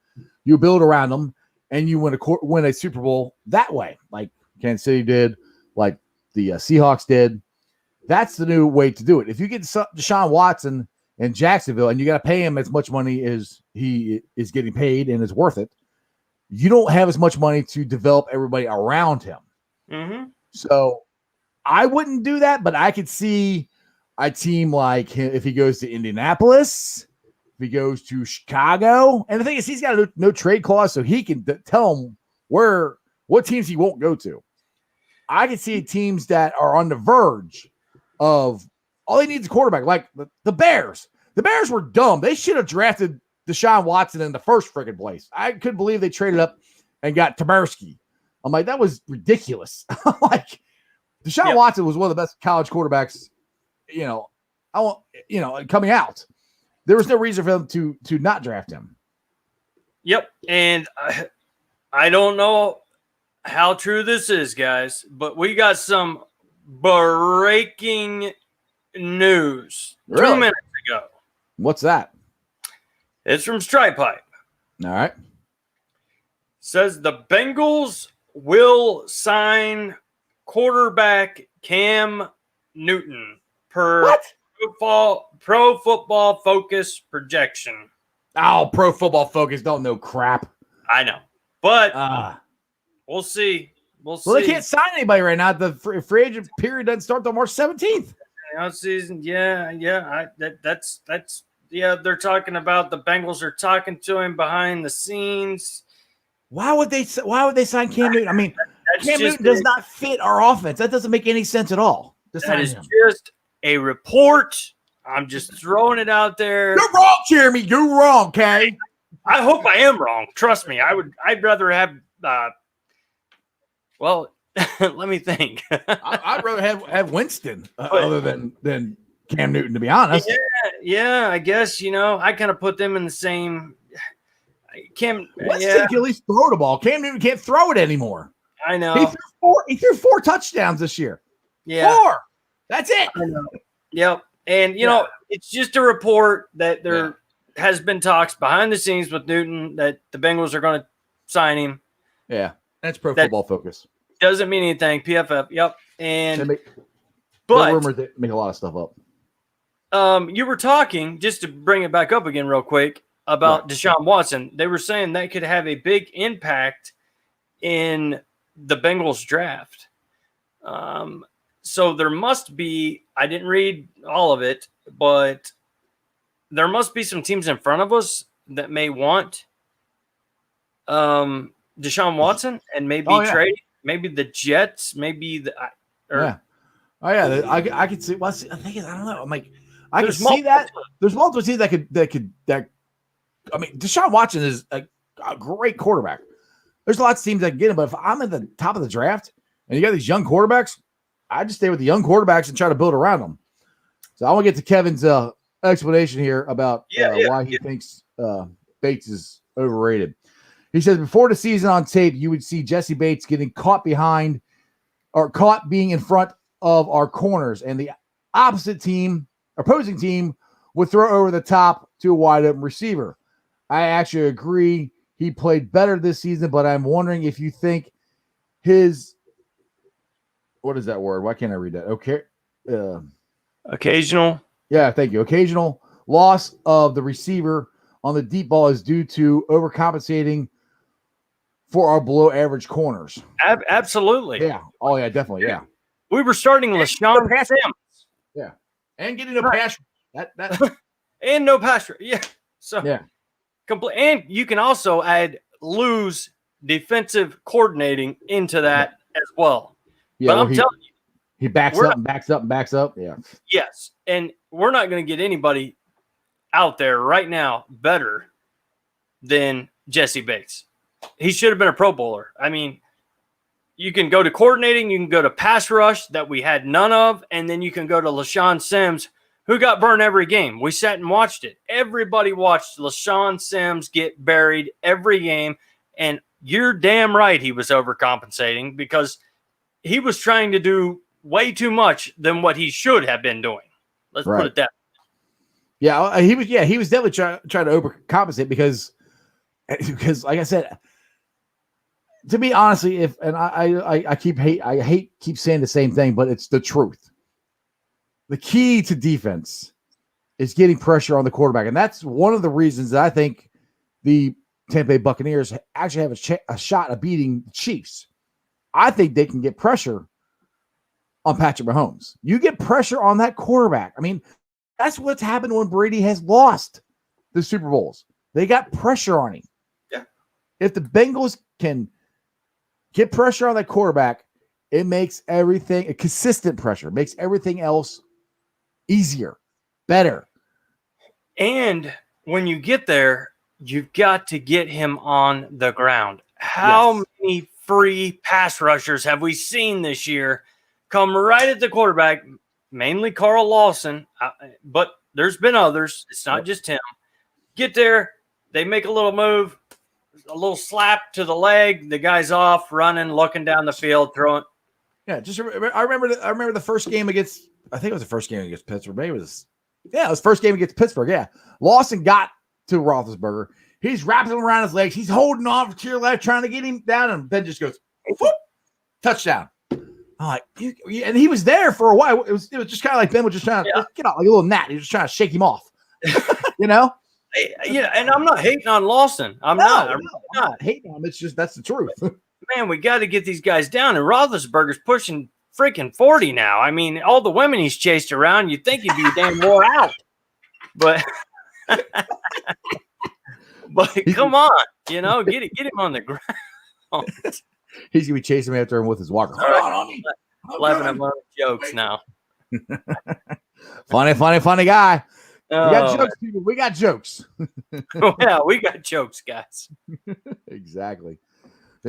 You build around them, and you win a Super Bowl that way, like Kansas City did, like the Seahawks did. That's the new way to do it. If you get Deshaun Watson in Jacksonville and you got to pay him as much money as he is getting paid and is worth it, you don't have as much money to develop everybody around him. Mm-hmm. So I wouldn't do that, but I could see a team like him if he goes to Indianapolis, if he goes to Chicago. And the thing is, he's got no trade clause, so he can tell them what teams he won't go to. I can see teams that are on the verge of all they need is a quarterback, like the Bears. The Bears were dumb. They should have drafted Deshaun Watson in the first freaking place. I couldn't believe they traded up and got Tabarsky. I'm like, that was ridiculous. Like, Deshaun Watson was one of the best college quarterbacks, coming out. There was no reason for them to not draft him. Yep. And I don't know how true this is, guys, but we got some breaking news 2 minutes ago. What's that? It's from Stripe Pipe. All right. Says the Bengals will sign quarterback Cam Newton per Pro Football Focus projection. Oh, Pro Football Focus don't know crap. I know, but we'll see. Well, they can't sign anybody right now. The free agent period doesn't start till March 17th. Season, that's they're talking about the Bengals are talking to him behind the scenes. Why would they sign Cam Newton? I mean, Cam Newton does not fit our offense. That doesn't make any sense at all. That is just a report. I'm just throwing it out there. You're wrong, Jeremy. You're wrong, okay? I hope I am wrong. Trust me. I'd rather have Well, let me think. I'd rather have Winston other than Cam Newton, to be honest. Yeah, I guess, I kind of put them in the same. Winston can at least throw the ball. Cam Newton can't throw it anymore. I know. He threw 4 touchdowns this year. Yeah. 4. That's it. I know. Yep. And, it's just a report that there has been talks behind the scenes with Newton that the Bengals are going to sign him. Yeah. That's Pro Football Focus. Doesn't mean anything. PFF. Yep. And but rumors that make a lot of stuff up. You were talking, just to bring it back up again real quick, about Deshaun Watson. They were saying that could have a big impact in the Bengals draft. So there must be, I didn't read all of it, but there must be some teams in front of us that may want Deshaun Watson and maybe trade, maybe the Jets, maybe I could see. Well, I think I don't know. I'm like, I can see that. There's multiple teams that could. I mean, Deshaun Watson is a great quarterback. There's lots of teams that can get him, but if I'm at the top of the draft and you got these young quarterbacks, I just stay with the young quarterbacks and try to build around them. So I want to get to Kevin's explanation here about why he thinks Bates is overrated. He says before the season on tape, you would see Jesse Bates getting caught being in front of our corners, and the opposing team would throw over the top to a wide open receiver. I actually agree he played better this season, but I'm wondering if you think his what is that word? Why can't I read that? Okay. Occasional. Yeah, thank you. Occasional loss of the receiver on the deep ball is due to overcompensating for our below average corners. Absolutely. Yeah. Oh, yeah, definitely. Yeah. We were starting LaShawn Sims. Yeah. And getting no pass. That and no pass. Yeah. So yeah. And you can also lose defensive coordinating into that as well. Yeah, but I'm telling you, he backs up and backs up and backs up. Yeah. Yes. And we're not going to get anybody out there right now better than Jesse Bates. He should have been a Pro Bowler. I mean, you can go to coordinating, you can go to pass rush that we had none of, and then you can go to LaShawn Sims, who got burned every game. We sat and watched it. Everybody watched LaShawn Sims get buried every game, and you're damn right he was overcompensating because he was trying to do way too much than what he should have been doing. Let's put it that way. Yeah, he was definitely trying to overcompensate because like I said, to me, honestly, I keep saying the same thing, but it's the truth. The key to defense is getting pressure on the quarterback, and that's one of the reasons that I think the Tampa Bay Buccaneers actually have a shot of beating the Chiefs. I think they can get pressure on Patrick Mahomes. You get pressure on that quarterback. I mean, that's what's happened when Brady has lost the Super Bowls. They got pressure on him. Yeah. If the Bengals can get pressure on that quarterback, it makes everything a consistent pressure, makes everything else easier, better. And when you get there, you've got to get him on the ground. How many free pass rushers have we seen this year come right at the quarterback, mainly Carl Lawson, but there's been others. It's not just him. Get there, they make a little move, a little slap to the leg, the guy's off, running, looking down the field, throwing. Yeah, I remember the first game against, I think it was the first game against Pittsburgh. Maybe it was the first game against Pittsburgh. Yeah. Lawson got to Roethlisberger. He's wrapping him around his legs. He's holding off to your left, trying to get him down, and then just goes, whoop, touchdown. I'm like, and he was there for a while. It was just kind of like Ben was just trying to get out like a little gnat. He was just trying to shake him off. Yeah, and I'm not hating on Lawson. I'm not hating on him. It's just that's the truth. Man, we got to get these guys down. And Roethlisberger's pushing freaking 40 now. I mean, all the women he's chased around, you'd think he'd be damn wore out. But come on, get him on the ground. He's gonna be chasing me after him with his walker. Hold on, laughing at my jokes now. funny guy. We got jokes, people. We got jokes. Yeah, we got jokes, guys. Exactly.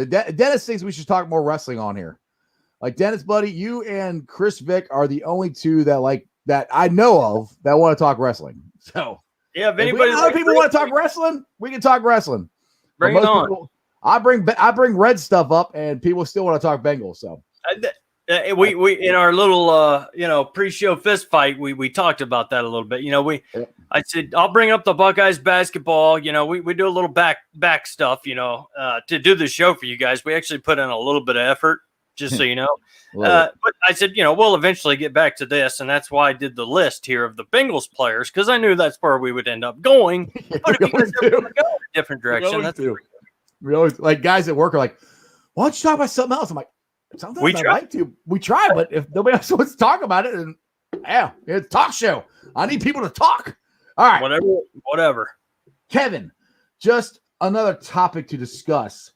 Dennis thinks we should talk more wrestling on here. Like Dennis, buddy, you and Chris Vick are the only two that I know of that want to talk wrestling. So yeah, if anybody, other people want to talk wrestling, we can talk wrestling. Bring it on. People, I bring red stuff up, and people still want to talk Bengals. So we in our little pre-show fist fight, we talked about that a little bit. I said I'll bring up the Buckeyes basketball. We do a little back stuff. To do the show for you guys, we actually put in a little bit of effort, just so you know. But I said, we'll eventually get back to this, and that's why I did the list here of the Bengals players, because I knew that's where we would end up going. But if you guys ever want to go in a different direction, that's we always like guys at work are like, why don't you talk about something else? I'm like, sometimes I like to. We try, but if nobody else wants to talk about it, then it's a talk show. I need people to talk. All right. Whatever. Kevin, just another topic to discuss.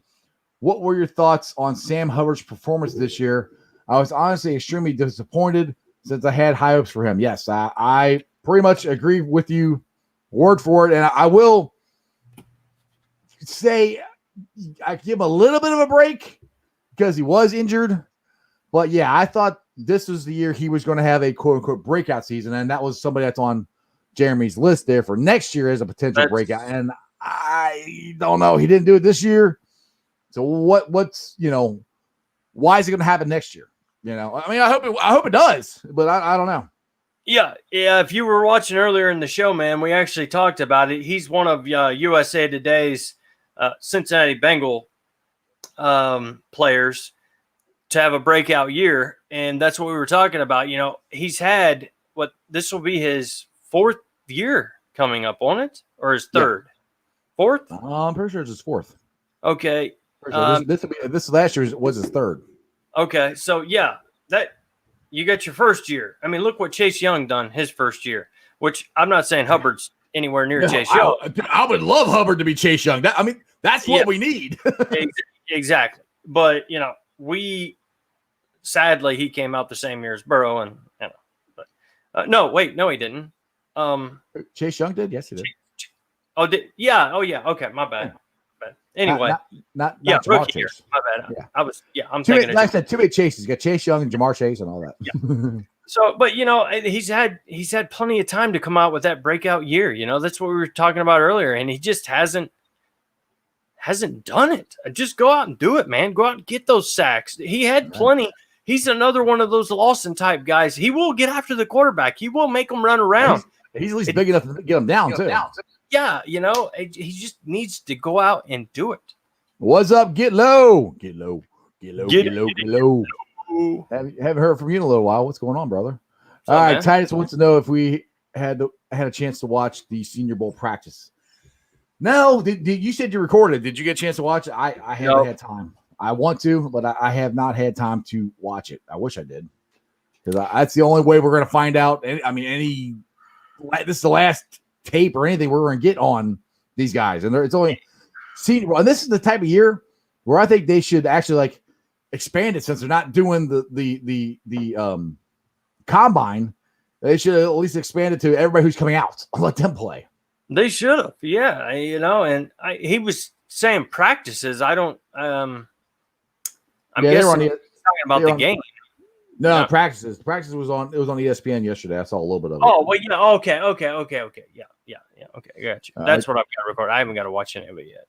What were your thoughts on Sam Hubbard's performance this year? I was honestly extremely disappointed since I had high hopes for him. Yes, I pretty much agree with you word for word, and I will say I give him a little bit of a break because he was injured. But, yeah, I thought this was the year he was going to have a quote-unquote breakout season, and that was somebody that's on Jeremy's list there for next year as a potential breakout. And I don't know. He didn't do it this year. So what's why is it going to happen next year? I hope it does, but I don't know. Yeah. If you were watching earlier in the show, man, we actually talked about it. He's one of USA Today's Cincinnati Bengal players to have a breakout year, and that's what we were talking about. He's had this will be his fourth year coming up on it, or his third, fourth. I'm pretty sure it's his fourth. Okay. This last year was his third. Okay, so that you got your first year. I mean, look what Chase Young done his first year. Which I'm not saying Hubbard's anywhere near Chase Young. I would love Hubbard to be Chase Young. That's what we need. Exactly. But sadly he came out the same year as Burrow, and no, he didn't. Chase Young did. Yes, he did. Oh yeah. Okay, my bad. Anyway, not rookie year. My bad. Yeah. I'm thinking. Like I said, two big chases. You got Chase Young and Jamar Chase and all that. Yeah. So, but he's had plenty of time to come out with that breakout year. That's what we were talking about earlier, and he just hasn't done it. Just go out and do it, man. Go out and get those sacks. He had plenty. He's another one of those Lawson type guys. He will get after the quarterback. He will make them run around. He's at least big enough to get him down too. Yeah, he just needs to go out and do it. What's up? Get low. Get low. Haven't heard from you in a little while. What's going on, brother? All right, man. Titus wants to know if we had a chance to watch the Senior Bowl practice. No, you said you recorded. Did you get a chance to watch it? I haven't had time. I want to, but I have not had time to watch it. I wish I did, because that's the only way we're going to find out. This is the last tape or anything we're going to get on these guys, and it's only Senior Bowl. And this is the type of year where I think they should actually expand it, since they're not doing the combine. They should at least expand it to everybody who's coming out. Let them play. They should have, yeah. And he was saying practices. I don't. I'm guessing he's talking about the game. No, practices. Practice was on. It was on ESPN yesterday. I saw a little bit of it. Oh well, yeah. Okay. Yeah. Okay, I got you. That's what I've got to record. I haven't got to watch any of it yet.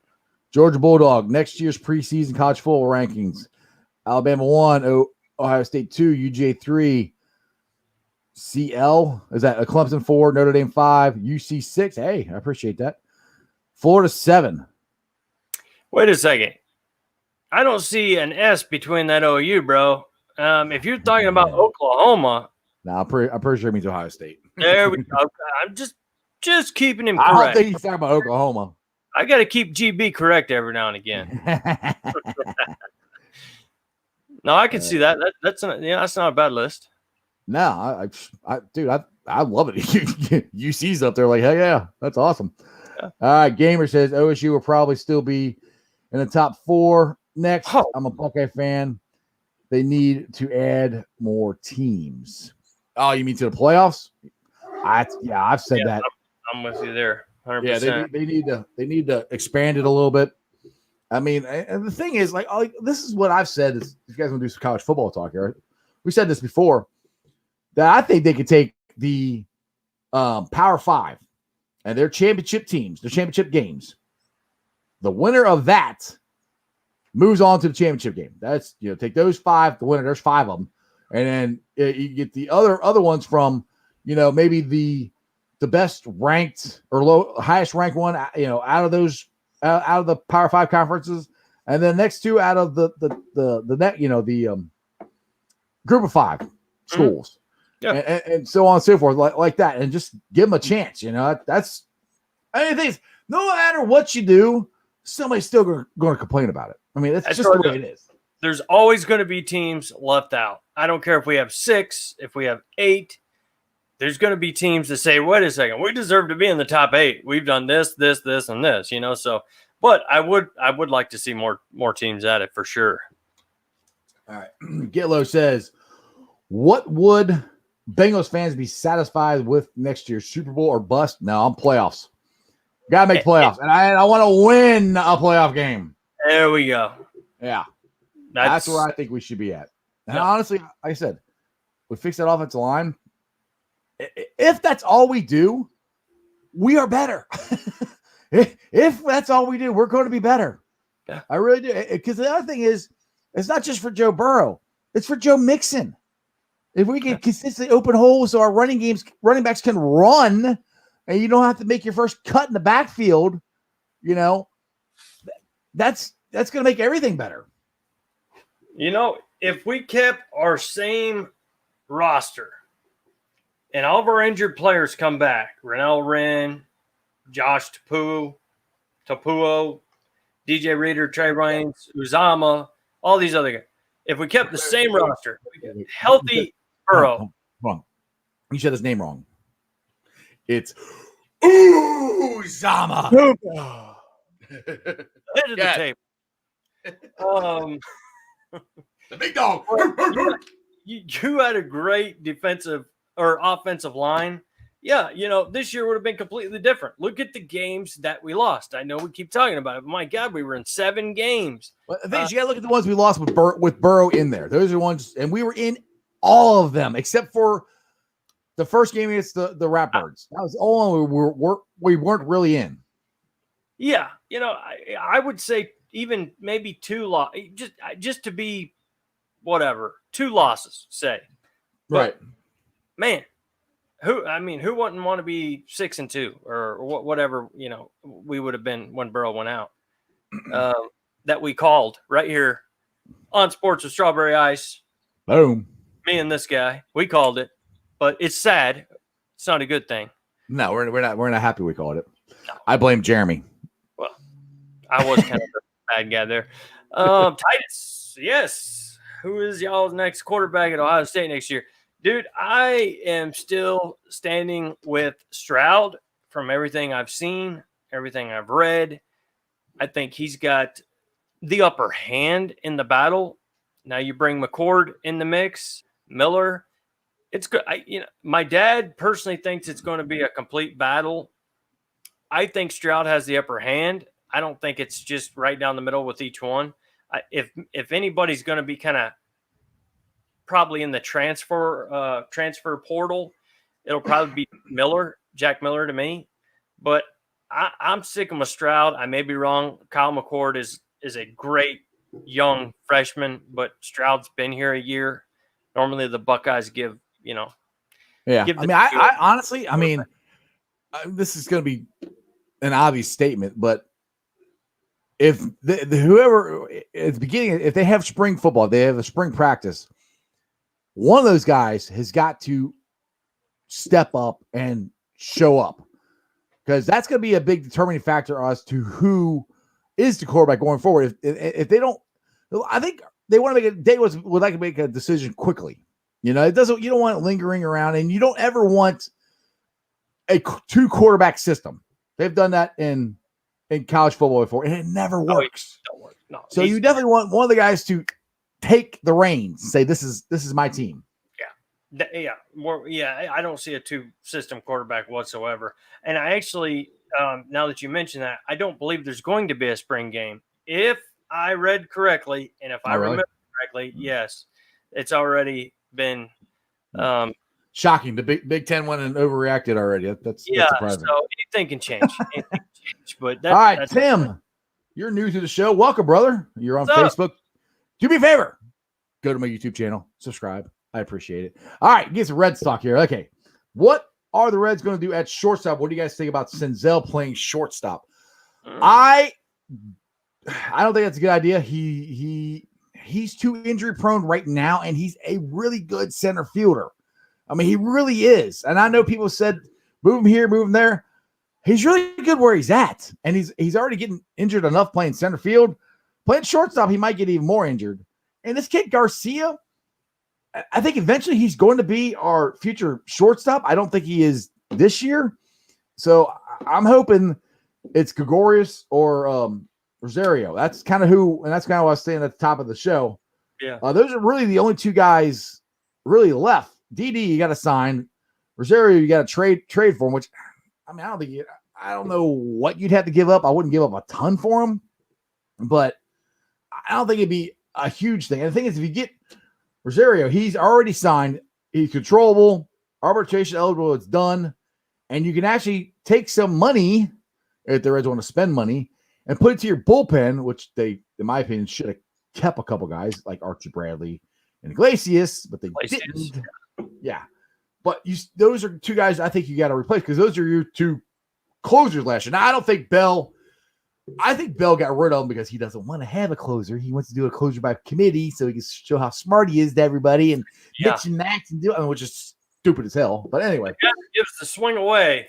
Georgia Bulldog, next year's preseason college football rankings: Alabama 1, Ohio State 2, UGA 3, CL is that a Clemson 4, Notre Dame 5, UC 6. Hey, I appreciate that. Florida 7. Wait a second. I don't see an S between that OU, bro. If you're talking about Oklahoma, no, I'm pretty sure it means Ohio State. There we go. I'm just keeping him correct. I don't think he's talking about Oklahoma. I got to keep GB correct every now and again. No, I can see that. That's not a bad list. No, I love it. UC's up there like, hey, yeah, that's awesome. Yeah. All right, Gamer says OSU will probably still be in the top 4 next. I'm a Buckeye fan. They need to add more teams. Oh, you mean to the playoffs? I've said that. I'm with you there. 100%. Yeah, they need to expand it a little bit. I mean, and the thing is, like, this is what I've said. Is, if you guys want to do some college football talk here, we said this before, that I think they could take the Power 5 and their championship teams, their championship games. The winner of that moves on to the championship game. That's, take those 5, the winner, there's 5 of them. And then you get the other ones from, maybe the best ranked or highest ranked one, out of those, out of the Power 5 conferences, and then next 2 out of the group of 5 schools, and so on and so forth, like that, and just give them a chance. That's, I mean, things. No matter what you do, somebody's still going to complain about it. I mean, that's just the way it is. There's always going to be teams left out. I don't care if we have 6, if we have 8. There's going to be teams that say, wait a second, we deserve to be in the top 8. We've done this, and this, so, but I would like to see more teams at it for sure. All right. Gitlow says, what would Bengals fans be satisfied with next year? Super Bowl or bust? No, I'm playoffs. Got to make playoffs. And I want to win a playoff game. There we go. Yeah. That's where I think we should be at. And honestly, like I said, we fix that offensive line. If that's all we do, we are better. If that's all we do, we're going to be better. Yeah. I really do. Because the other thing is, it's not just for Joe Burrow. It's for Joe Mixon. If we can consistently open holes so our running backs can run, and you don't have to make your first cut in the backfield, that's going to make everything better. If we kept our same roster and all of our injured players come back, Renell Wren, Josh Tapuo, DJ Reader, Trey Raines, Uzama, all these other guys. If we kept the same roster, healthy Burrow. Wrong. You said his name wrong. It's Uzama. Head of the table. The big dog. You had a great defensive or offensive line. Yeah, this year would have been completely different. Look at the games that we lost. I know we keep talking about it, but my God, we were in 7 games. Well, the thing is, you got to look at the ones we lost with Burrow in there. Those are the ones, and we were in all of them except for the first game against the Ratbirds. That was the only one we weren't really in. Yeah, I would say even maybe 2 losses, just to be whatever, 2 losses, say. Right. But, man, who wouldn't want to be 6-2 or whatever, we would have been when Burrow went out. That we called right here on Sports with Strawberry Ice. Boom. Me and this guy, we called it, but it's sad. It's not a good thing. No, we're not happy we called it. No. I blame Jeremy. Well, I was kind of a bad guy there. Titus, yes. Who is y'all's next quarterback at Ohio State next year? Dude, I am still standing with Stroud from everything I've seen, everything I've read. I think he's got the upper hand in the battle. Now you bring McCord in the mix, Miller. It's good. My dad personally thinks it's going to be a complete battle. I think Stroud has the upper hand. I don't think it's just right down the middle with each one. If anybody's going to be kind of probably in the transfer portal, it'll probably be Jack Miller to me. But I'm sticking with Stroud. I may be wrong. Kyle McCord is a great young freshman, but Stroud's been here a year. Normally the Buckeyes give. Yeah. I honestly, this is going to be an obvious statement, but if whoever at the beginning, if they have spring football, they have a spring practice, one of those guys has got to step up and show up, because that's going to be a big determining factor as to who is the quarterback going forward. If they don't, I think they want to would like to make a decision quickly. You don't want it lingering around, and you don't ever want a 2 quarterback system. They've done that in college football before, and it never works. No, so you definitely want one of the guys to take the reins and say, this is my team. Yeah. I don't see a 2-system quarterback whatsoever. And I actually, now that you mention that, I don't believe there's going to be a spring game if I read correctly, and if I really? remember correctly, yes, it's already been. Shocking. The Big Ten went and overreacted already. That's surprising. So anything can change. But all right, Tim, you're new to the show. Welcome, brother. You're on Facebook. Do me a favor. Go to my YouTube channel. Subscribe. I appreciate it. All right, get some Reds talk here. Okay, what are the Reds going to do at shortstop? What do you guys think about Senzel playing shortstop? I don't think that's a good idea. He's too injury prone right now, and he's a really good center fielder. I mean, he really is. And I know people said, move him here, move him there. He's really good where he's at. And he's already getting injured enough playing center field. Playing shortstop, he might get even more injured. And this kid, Garcia, I think eventually he's going to be our future shortstop. I don't think he is this year. So I'm hoping it's Gregorius or Rosario. That's kind of who, and that's kind of what I was saying at the top of the show. Yeah. Those are really the only two guys really left. DD, you got to sign. Rosario, you got to trade for him, which, I mean, I don't know what you'd have to give up. I wouldn't give up a ton for him, but I don't think it'd be a huge thing. And the thing is, if you get Rosario, he's already signed. He's controllable, arbitration eligible. It's done. And you can actually take some money, if the Reds want to spend money, and put it to your bullpen, which they, in my opinion, should have kept a couple guys like Archie Bradley and Iglesias, but they didn't. Yeah. But those are two guys I think you got to replace because those are your two closers last year. Now, I think Bell got rid of him because he doesn't want to have a closer. He wants to do a closer by committee so he can show how smart he is to everybody and mix and match and do it, which is stupid as hell. But anyway. Gives the swing away.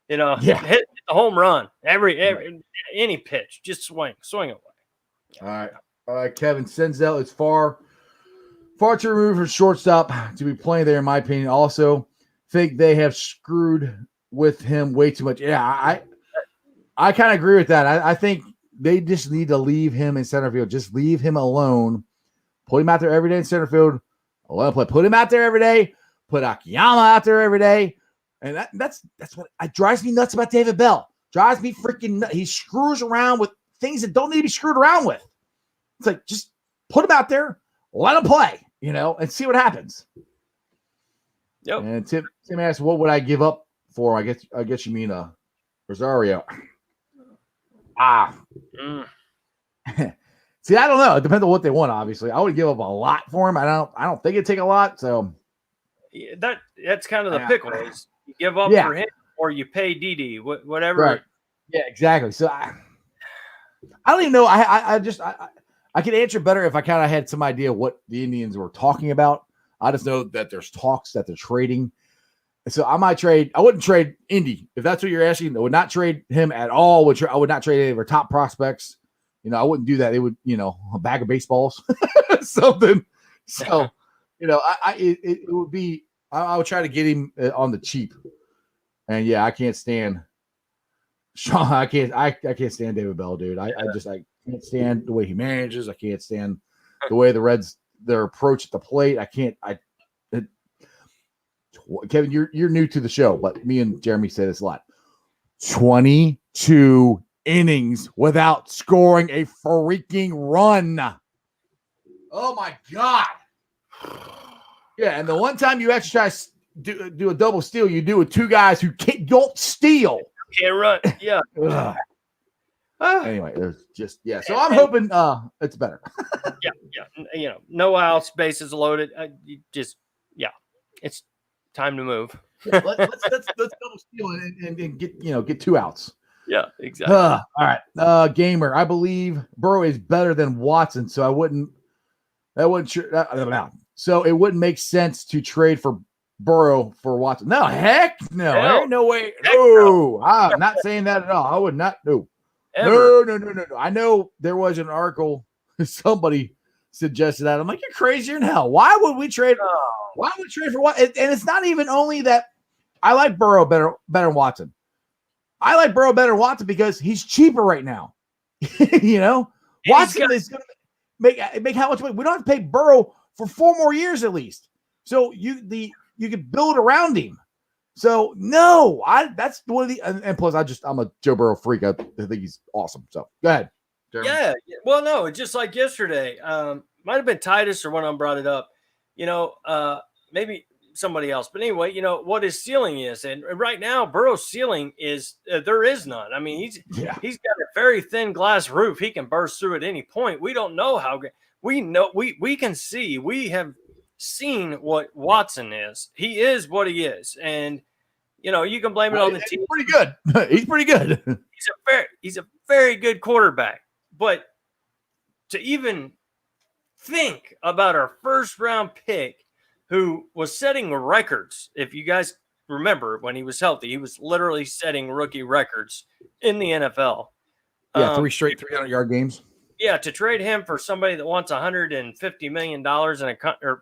Hit the home run. Any pitch, just swing away. All right. Kevin Senzel is far too removed from shortstop to be playing there, in my opinion. Also, think they have screwed with him way too much. Yeah, I kind of agree with that. I think they just need to leave him in center field. Just leave him alone. Put him out there every day in center field. Let him play. Put him out there every day. Put Akiyama out there every day. And that's what drives me nuts about David Bell. Drives me freaking nuts. He screws around with things that don't need to be screwed around with. It's like, just put him out there, let him play, and see what happens. Yep. And Tim asked, what would I give up for? I guess you mean Rosario. See, I don't know. It depends on what they want, obviously. I would give up a lot for him. I don't think it'd take a lot. So that's kind of the pickle. Is you give up for him or you pay DD, whatever. Right. Yeah, exactly. So I don't even know. I could answer better if I kind of had some idea what the Indians were talking about. I just know that there's talks that they're trading. So I might trade. I wouldn't trade Indy if that's what you're asking. I would not trade him at all. I would not trade any of our top prospects. I wouldn't do that. It would, a bag of baseballs, something. So, it would be. I would try to get him on the cheap. And yeah, I can't stand Sean. I can't stand David Bell, dude. I can't stand the way he manages. I can't stand the way the Reds, their approach at the plate. Kevin, you're new to the show, but me and Jeremy say this a lot. 22 innings without scoring a freaking run. Oh my God. Yeah, and the one time you actually try to do a double steal, you do with two guys who don't steal. Can't run. Yeah. Anyway, there's just So I'm hoping it's better. Yeah. No outs, bases loaded. It's time to move. Let's double steal and get two outs. Yeah, exactly. All right, Gamer. I believe Burrow is better than Watson, so I wouldn't. So it wouldn't make sense to trade for Burrow for Watson. No, heck no. There ain't no way. No, I'm not saying that at all. I would not do. No. I know there was an article. Somebody suggested that. I'm like, you're crazier than hell. Why would we trade? Why would we trade for what? And it's not even only that I like Burrow better than Watson. I like Burrow better than Watson because he's cheaper right now. Watson is going to make how much money? We don't have to pay Burrow for 4 more years at least. So you can build around him. So no, that's one of the and plus I'm a Joe Burrow freak. I think he's awesome. So go ahead. Jeremy? Yeah. Well, no, just like yesterday. Might have been Titus or one of them brought it up. Maybe somebody else. But anyway, what his ceiling is. And right now, Burrow's ceiling is there is none. I mean, he's got a very thin glass roof. He can burst through at any point. We don't know how good. We know we can see. We have seen what Watson is. He is what he is. And you can blame it on the team. He's pretty good. He's pretty good. He's a very good quarterback. But to even think about our first round pick who was setting records, if you guys remember when he was healthy, he was literally setting rookie records in the NFL. Yeah, 3 straight 300-yard games. Yeah, to trade him for somebody that wants $150 million or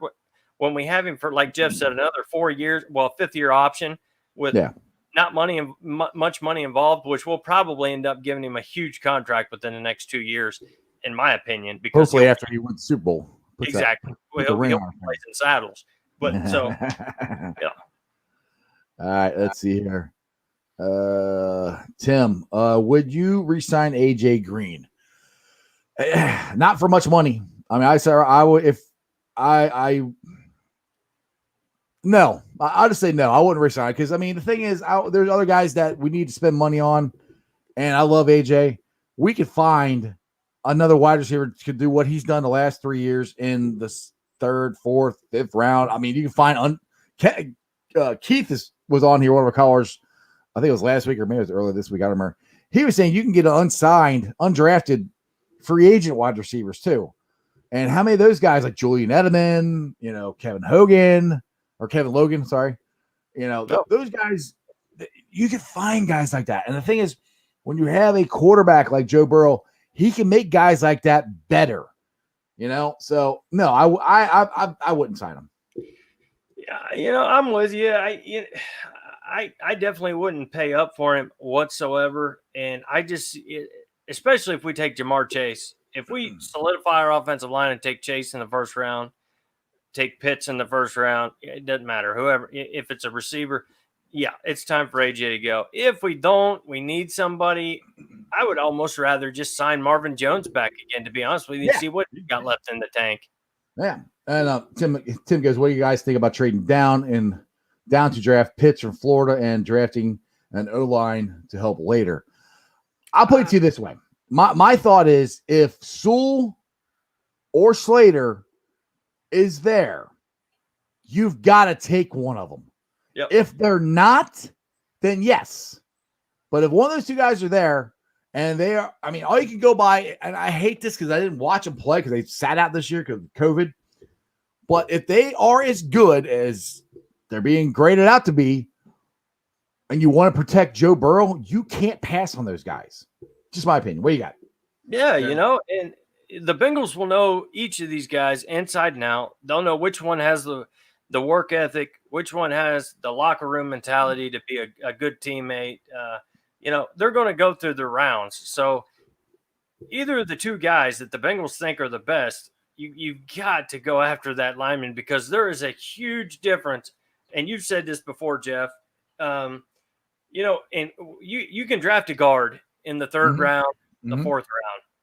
when we have him for, like Jeff said, another 4 years, fifth-year option with not much money involved, which will probably end up giving him a huge contract within the next 2 years, in my opinion. Because hopefully after he wins the Super Bowl. Exactly. He'll be placing saddles. But so, yeah. All right, let's see here. Tim, would you re-sign AJ Green? Not for much money. I mean, I would if no. I'll just say no. I wouldn't resign because I mean the thing is, there's other guys that we need to spend money on, and I love AJ. We could find another wide receiver could do what he's done the last 3 years in the 3rd, 4th, 5th round. I mean, you can find Keith was on here, one of our callers. I think it was last week or maybe it was earlier this week. I don't remember. He was saying you can get an unsigned, undrafted free agent wide receivers too. And how many of those guys like Julian Edelman, Kevin Logan, sorry. Those guys, you can find guys like that. And the thing is, when you have a quarterback like Joe Burrow, he can make guys like that better. So no, I wouldn't sign him. Yeah, I'm with you. I definitely wouldn't pay up for him whatsoever. And especially if we take Jamar Chase, if we solidify our offensive line and take Chase in the first round, take Pitts in the first round, it doesn't matter. Whoever, if it's a receiver, yeah, it's time for AJ to go. If we don't, we need somebody. I would almost rather just sign Marvin Jones back again, to be honest with you, see what he got left in the tank. Yeah. And Tim goes, what do you guys think about trading down to draft Pitts from Florida and drafting an O-line to help later? I'll put it to you this way. My thought is if Sewell or Slater is there, you've got to take one of them. Yep. If they're not, then yes. But if one of those two guys are there and they are, I mean, all you can go by, and I hate this because I didn't watch them play because they sat out this year because of COVID. But if they are as good as they're being graded out to be, and you want to protect Joe Burrow, you can't pass on those guys. Just my opinion. What do you got? Yeah, and the Bengals will know each of these guys inside and out. They'll know which one has the work ethic, which one has the locker room mentality to be a good teammate. They're going to go through the rounds. So either of the two guys that the Bengals think are the best, you've got to go after that lineman because there is a huge difference. And you've said this before, Jeff. And you can draft a guard in the 3rd round, the 4th round.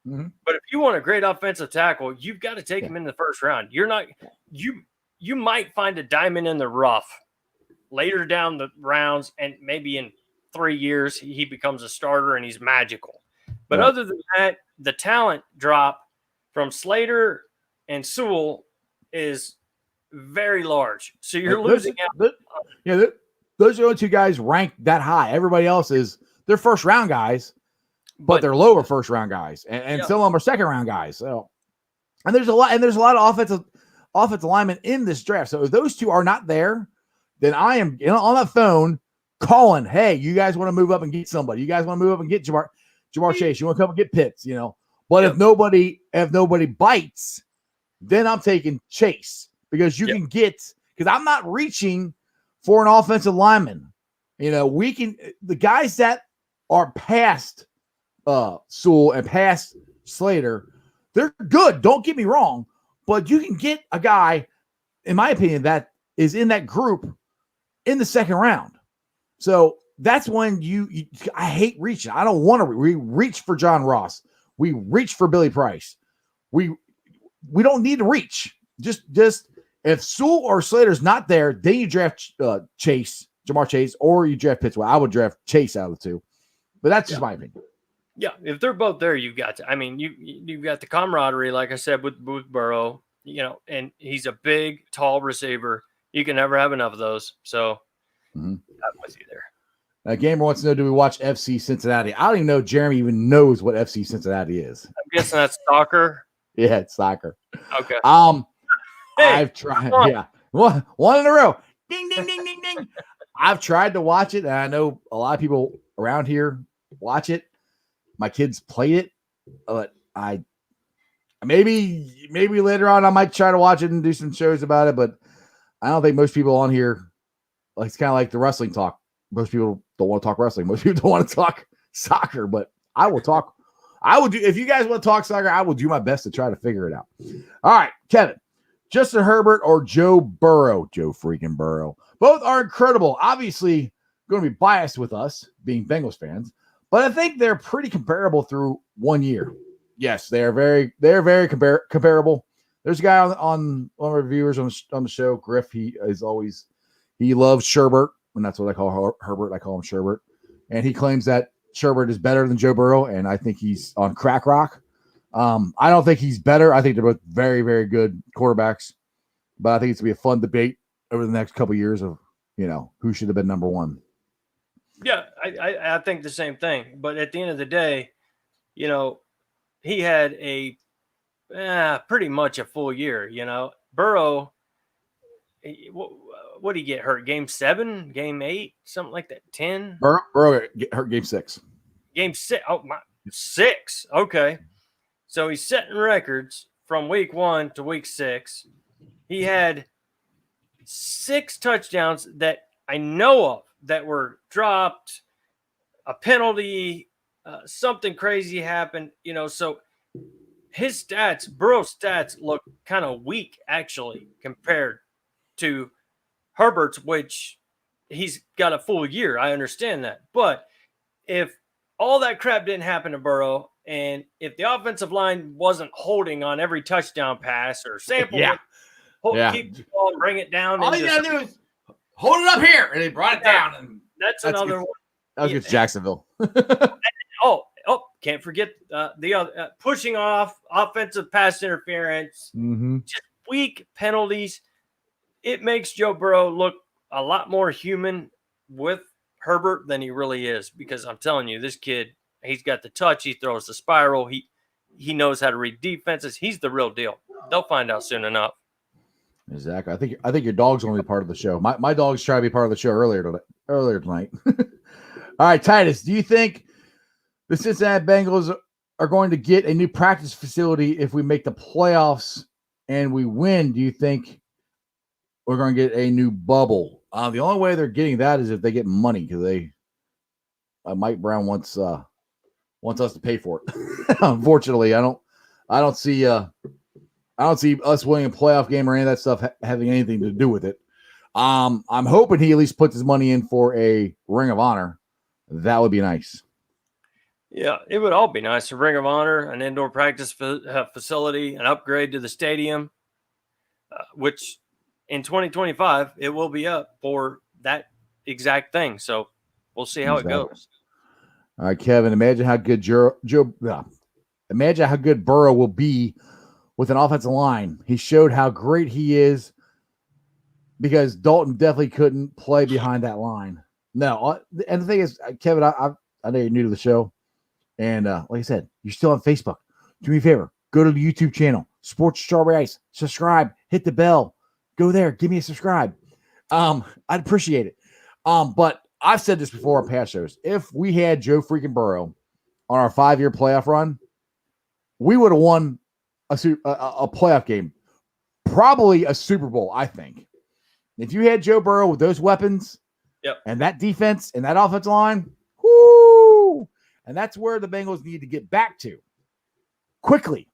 Mm-hmm. But if you want a great offensive tackle, you've got to take him in the 1st round. You're not you might find a diamond in the rough later down the rounds, and maybe in 3 years he becomes a starter and he's magical. But other than that, the talent drop from Slater and Sewell is very large. So you're losing out. Those are the only two guys ranked that high. Everybody else they're 1st round guys, but they're lower 1st round guys, and some of them are 2nd round guys. So, and there's a lot of offensive linemen in this draft. So if those two are not there, then I am on that phone calling, hey, you guys want to move up and get somebody? You guys want to move up and get Jamar Chase? You want to come and get Pitts? But if nobody bites, then I'm taking Chase because you can get because I'm not reaching for an offensive lineman. The guys that are past Sewell and past Slater, they're good. Don't get me wrong, but you can get a guy, in my opinion, that is in that group in the 2nd round. So that's when I hate reaching. I don't want to reach for John Ross. We reach for Billy Price. We don't need to reach. Just if Sewell or Slater's not there, then you draft Jamar Chase, or you draft Pitts. Well, I would draft Chase out of the two, but that's just my opinion. Yeah, if they're both there, you've got to. I mean, you've got the camaraderie, like I said, with Burrow. And he's a big, tall receiver. You can never have enough of those. So I'm with you there. Gamer wants to know: do we watch FC Cincinnati? I don't even know. Jeremy even knows what FC Cincinnati is. I'm guessing that's soccer. Yeah, it's soccer. Okay. Hey, I've tried. Yeah, one in a row. Ding, ding, ding, ding, ding. I've tried to watch it, and I know a lot of people around here watch it. My kids played it, but maybe later on I might try to watch it and do some shows about it. But I don't think most people on here, like, it's kind of like the wrestling talk. Most people don't want to talk wrestling. Most people don't want to talk soccer. But I will talk. I will do. If you guys want to talk soccer, I will do my best to try to figure it out. All right, Kevin. Justin Herbert or Joe Burrow? Joe freaking Burrow. Both are incredible. Obviously, going to be biased with us being Bengals fans, but I think they're pretty comparable through 1 year. Yes, they're very comparable. There's a guy on one of our viewers on the show, Griff. He loves Sherbert, and that's what I call Herbert. I call him Sherbert, and he claims that Sherbert is better than Joe Burrow, and I think he's on crack rock. I don't think he's better. I think they're both very, very good quarterbacks, but I think it's going to be a fun debate over the next couple of years of, who should have been number one. Yeah, I think the same thing. But at the end of the day, he had pretty much a full year. Burrow, what did he get hurt? Game 7, game 8, something like that. 10. Burrow get hurt game 6. Game 6. Oh my, 6. Okay. So he's setting records from week 1 to week 6. He had 6 touchdowns that I know of that were dropped, a penalty, something crazy happened, so his stats, Burrow's stats, look kind of weak actually compared to Herbert's, which he's got a full year. I understand that. But if all that crap didn't happen to Burrow, and if the offensive line wasn't holding on every touchdown pass or sample, keep the ball and bring it down. All you got to do is hold it up here, and they brought it down. And that's another one. That was against Jacksonville. Can't forget the other pushing off, offensive pass interference, just weak penalties. It makes Joe Burrow look a lot more human with Herbert than he really is, because I'm telling you, this kid, he's got the touch. He throws the spiral. He knows how to read defenses. He's the real deal. They'll find out soon enough. Exactly. I think your dog's going to be part of the show. My dog's trying to be part of the show earlier tonight. All right, Titus, do you think the Cincinnati Bengals are going to get a new practice facility if we make the playoffs and we win? Do you think we're going to get a new bubble? The only way they're getting that is if they get money, because Mike Brown wants us to pay for it. Unfortunately, I don't see us winning a playoff game or any of that stuff having anything to do with it. I'm hoping he at least puts his money in for a Ring of Honor. That would be nice. Yeah, it would all be nice. A Ring of Honor, an indoor practice facility, an upgrade to the stadium, which in 2025, it will be up for that exact thing. So we'll see how it goes. All right, Kevin, imagine how good imagine how good Burrow will be with an offensive line. He showed how great he is, because Dalton definitely couldn't play behind that line. No, and the thing is, Kevin, I know you're new to the show, and like I said, you're still on Facebook. Do me a favor, go to the YouTube channel, Sports Strawberry Ice, subscribe, hit the bell, go there, give me a subscribe. I'd appreciate it. But I've said this before on past shows. If we had Joe freaking Burrow on our 5-year playoff run, we would have won a playoff game, probably a Super Bowl, I think. If you had Joe Burrow with those weapons, and that defense and that offensive line, whoo! And that's where the Bengals need to get back to quickly.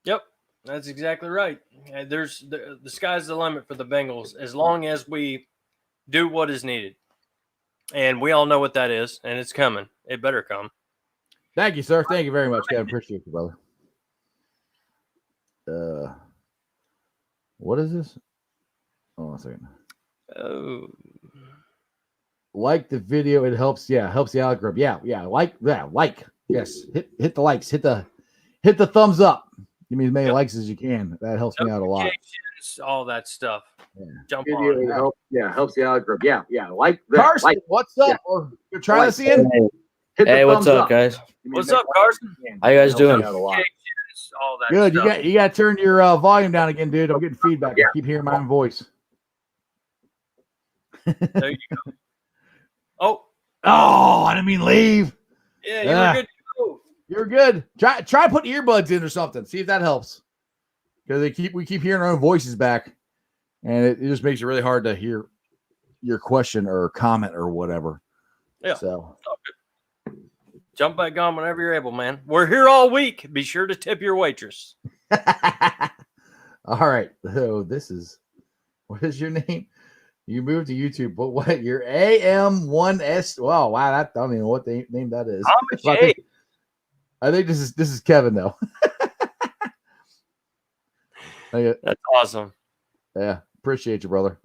Yep, that's exactly right. There's the sky's the limit for the Bengals as long as we do what is needed, and we all know what that is, and it's coming. It better come. Thank you, sir. Thank you very much, Kevin. Appreciate you, brother. What is this? Hold on a second. Oh. Like the video, it helps. Yeah, helps the algorithm. Yeah. Like. Yes, hit the likes. Hit the thumbs up. Give me as many likes as you can. That helps me out a lot. All that stuff. Yeah. Jump video, on. helps the algorithm. Yeah. Like that. Carson, what's up? Or you're trying to see him? Hey, what's up, guys? What's up, Carson? How you guys doing? All that Good. stuff. You got to turn your volume down again, dude. I'm getting feedback. I keep hearing my own voice. There you go. Oh, I didn't mean leave. Yeah, you were good. You're good. Try put earbuds in or something. See if that helps. Because we keep hearing our own voices back, and it just makes it really hard to hear your question or comment or whatever. Yeah. So jump back on whenever you're able, man. We're here all week. Be sure to tip your waitress. All right. So what is your name? You moved to YouTube, but what? Your AM1S. Wow. I don't even know what the name that is. I think this is Kevin though. That's awesome. Yeah, appreciate you, brother.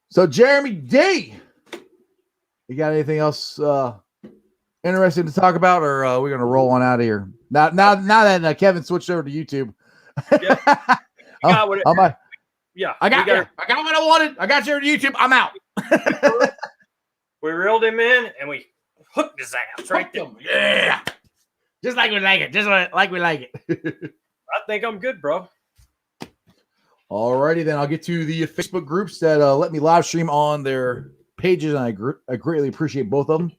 So Jeremy D, you got anything else interesting to talk about, or are we gonna roll on out of here? Now that Kevin switched over to YouTube. Yeah. I got what I wanted. I got you on YouTube. I'm out. We reeled him in and we hooked his ass right there. Yeah. Just like we like it. Just like we like it. I think I'm good, bro. Alrighty, then I'll get to the Facebook groups that let me live stream on their pages, and I greatly appreciate both of them.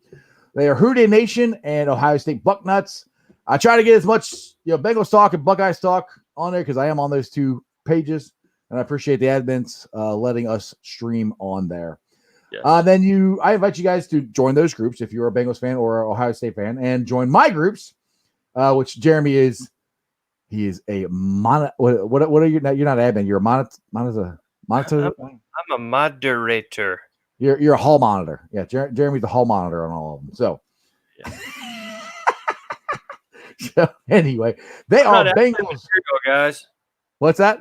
They are Houday Nation and Ohio State Bucknuts. I try to get as much Bengals talk and Buckeyes talk on there because I am on those two pages, and I appreciate the admins letting us stream on there. Yes. I invite you guys to join those groups if you're a Bengals fan or an Ohio State fan, and join my groups, which Jeremy is. He is a what are you? You're not admin. You're a monitor. I'm a moderator. You're a hall monitor. Yeah, Jeremy's the hall monitor on all of them. So, so anyway, they are Bengals material, guys. What's that?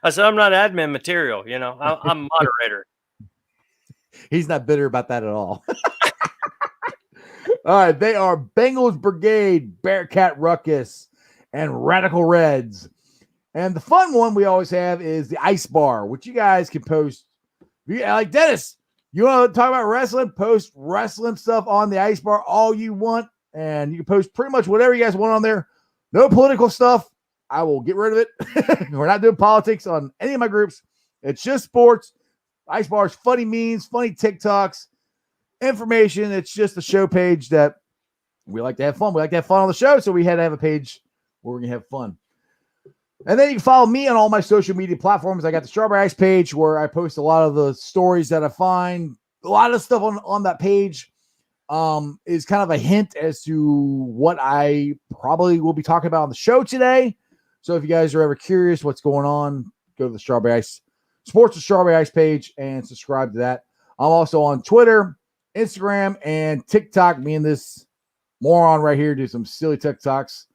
I said I'm not admin material. I'm moderator. He's not bitter about that at all. All right, they are Bengals Brigade, Bearcat Ruckus, and Radical Reds. And the fun one we always have is the Ice Bar, which you guys can post. Like Dennis, you want to talk about wrestling? Post wrestling stuff on the Ice Bar all you want. And you can post pretty much whatever you guys want on there. No political stuff. I will get rid of it. We're not doing politics on any of my groups. It's just sports. Ice Bar's funny memes, funny TikToks, information. It's just a show page that we like to have fun. We like to have fun on the show, so we had to have a page where we can have fun. And then you can follow me on all my social media platforms. I got the Strawberry Ice page where I post a lot of the stories that I find. A lot of stuff on that page is kind of a hint as to what I probably will be talking about on the show today. So if you guys are ever curious what's going on, go to the Strawberry Ice Sports and Strawberry Ice page and subscribe to that. I'm also on Twitter, Instagram, and TikTok. Me and this moron right here do some silly TikToks.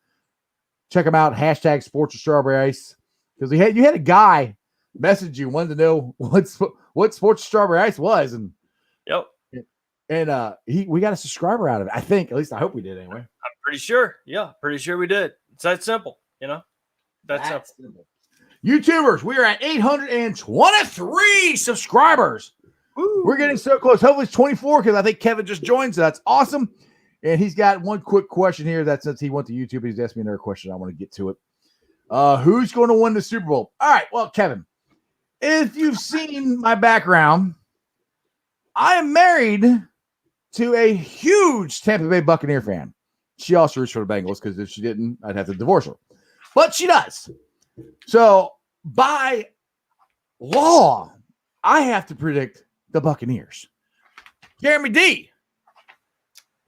Check them out. # Sports and Strawberry Ice. Because you had a guy message you, wanted to know what Sports and Strawberry Ice was, and we got a subscriber out of it. I think, at least I hope we did anyway. I'm pretty sure. Yeah, pretty sure we did. It's that simple, That's simple. YouTubers, we are at 823 subscribers. Woo. We're getting so close. Hopefully it's 24 because I think Kevin just joined, so that's awesome. And he's got one quick question here that since he went to YouTube, he's asked me another question. I want to get to it. Who's going to win the Super Bowl? All right, well, Kevin, if you've seen my background, I am married to a huge Tampa Bay Buccaneer fan. She also roots for the Bengals because if she didn't, I'd have to divorce her. But she does. So by law, I have to predict the Buccaneers. Jeremy D,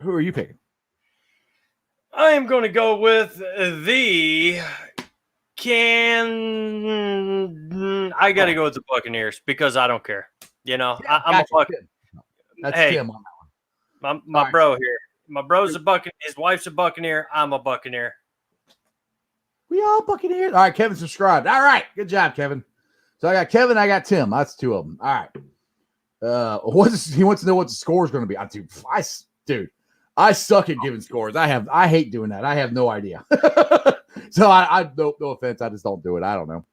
who are you picking? I am going to go with I got to go with the Buccaneers because I don't care. I'm a fucking. That's Tim on that one. My bro here. My bro's a Buccaneer. His wife's a Buccaneer. I'm a Buccaneer. We all Buccaneers. All right, Kevin subscribed. All right, good job, Kevin. So I got Kevin, I got Tim. That's two of them. All right. He wants to know what the score is going to be. Dude, I suck at giving scores. I hate doing that. I have no idea. So I no offense. I just don't do it. I don't know.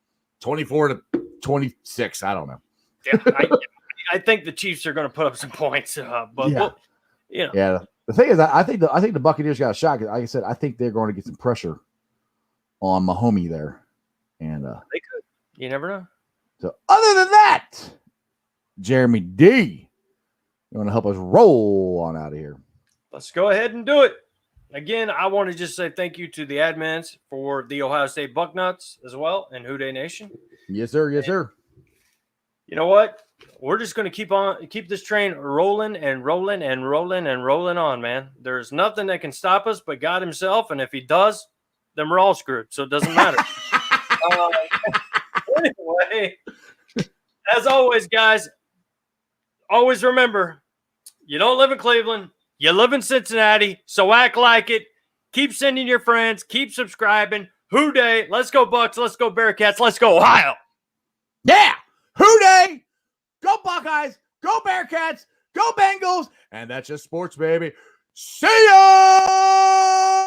24-26. I don't know. Yeah, I think the Chiefs are going to put up some points, but yeah. The thing is, I think the Buccaneers got a shot. Like I said, I think they're going to get some pressure on Mahomes there, and they could. You never know. So other than that, Jeremy D, you want to help us roll on out of here? Let's go ahead and do it. Again, I want to just say thank you to the admins for the Ohio State Bucknuts as well and Who Dey Nation. Yes, sir. Yes, sir. You know what? We're just going to keep this train rolling and rolling and rolling and rolling on, man. There's nothing that can stop us but God himself. And if he does, then we're all screwed. So it doesn't matter. Anyway, as always, guys, always remember, you don't live in Cleveland. You live in Cincinnati. So act like it. Keep sending your friends. Keep subscribing. Who Dey. Let's go Bucks. Let's go Bearcats. Let's go Ohio. Yeah. Who Dey. Go Buckeyes. Go Bearcats. Go Bengals. And that's just sports, baby. See ya!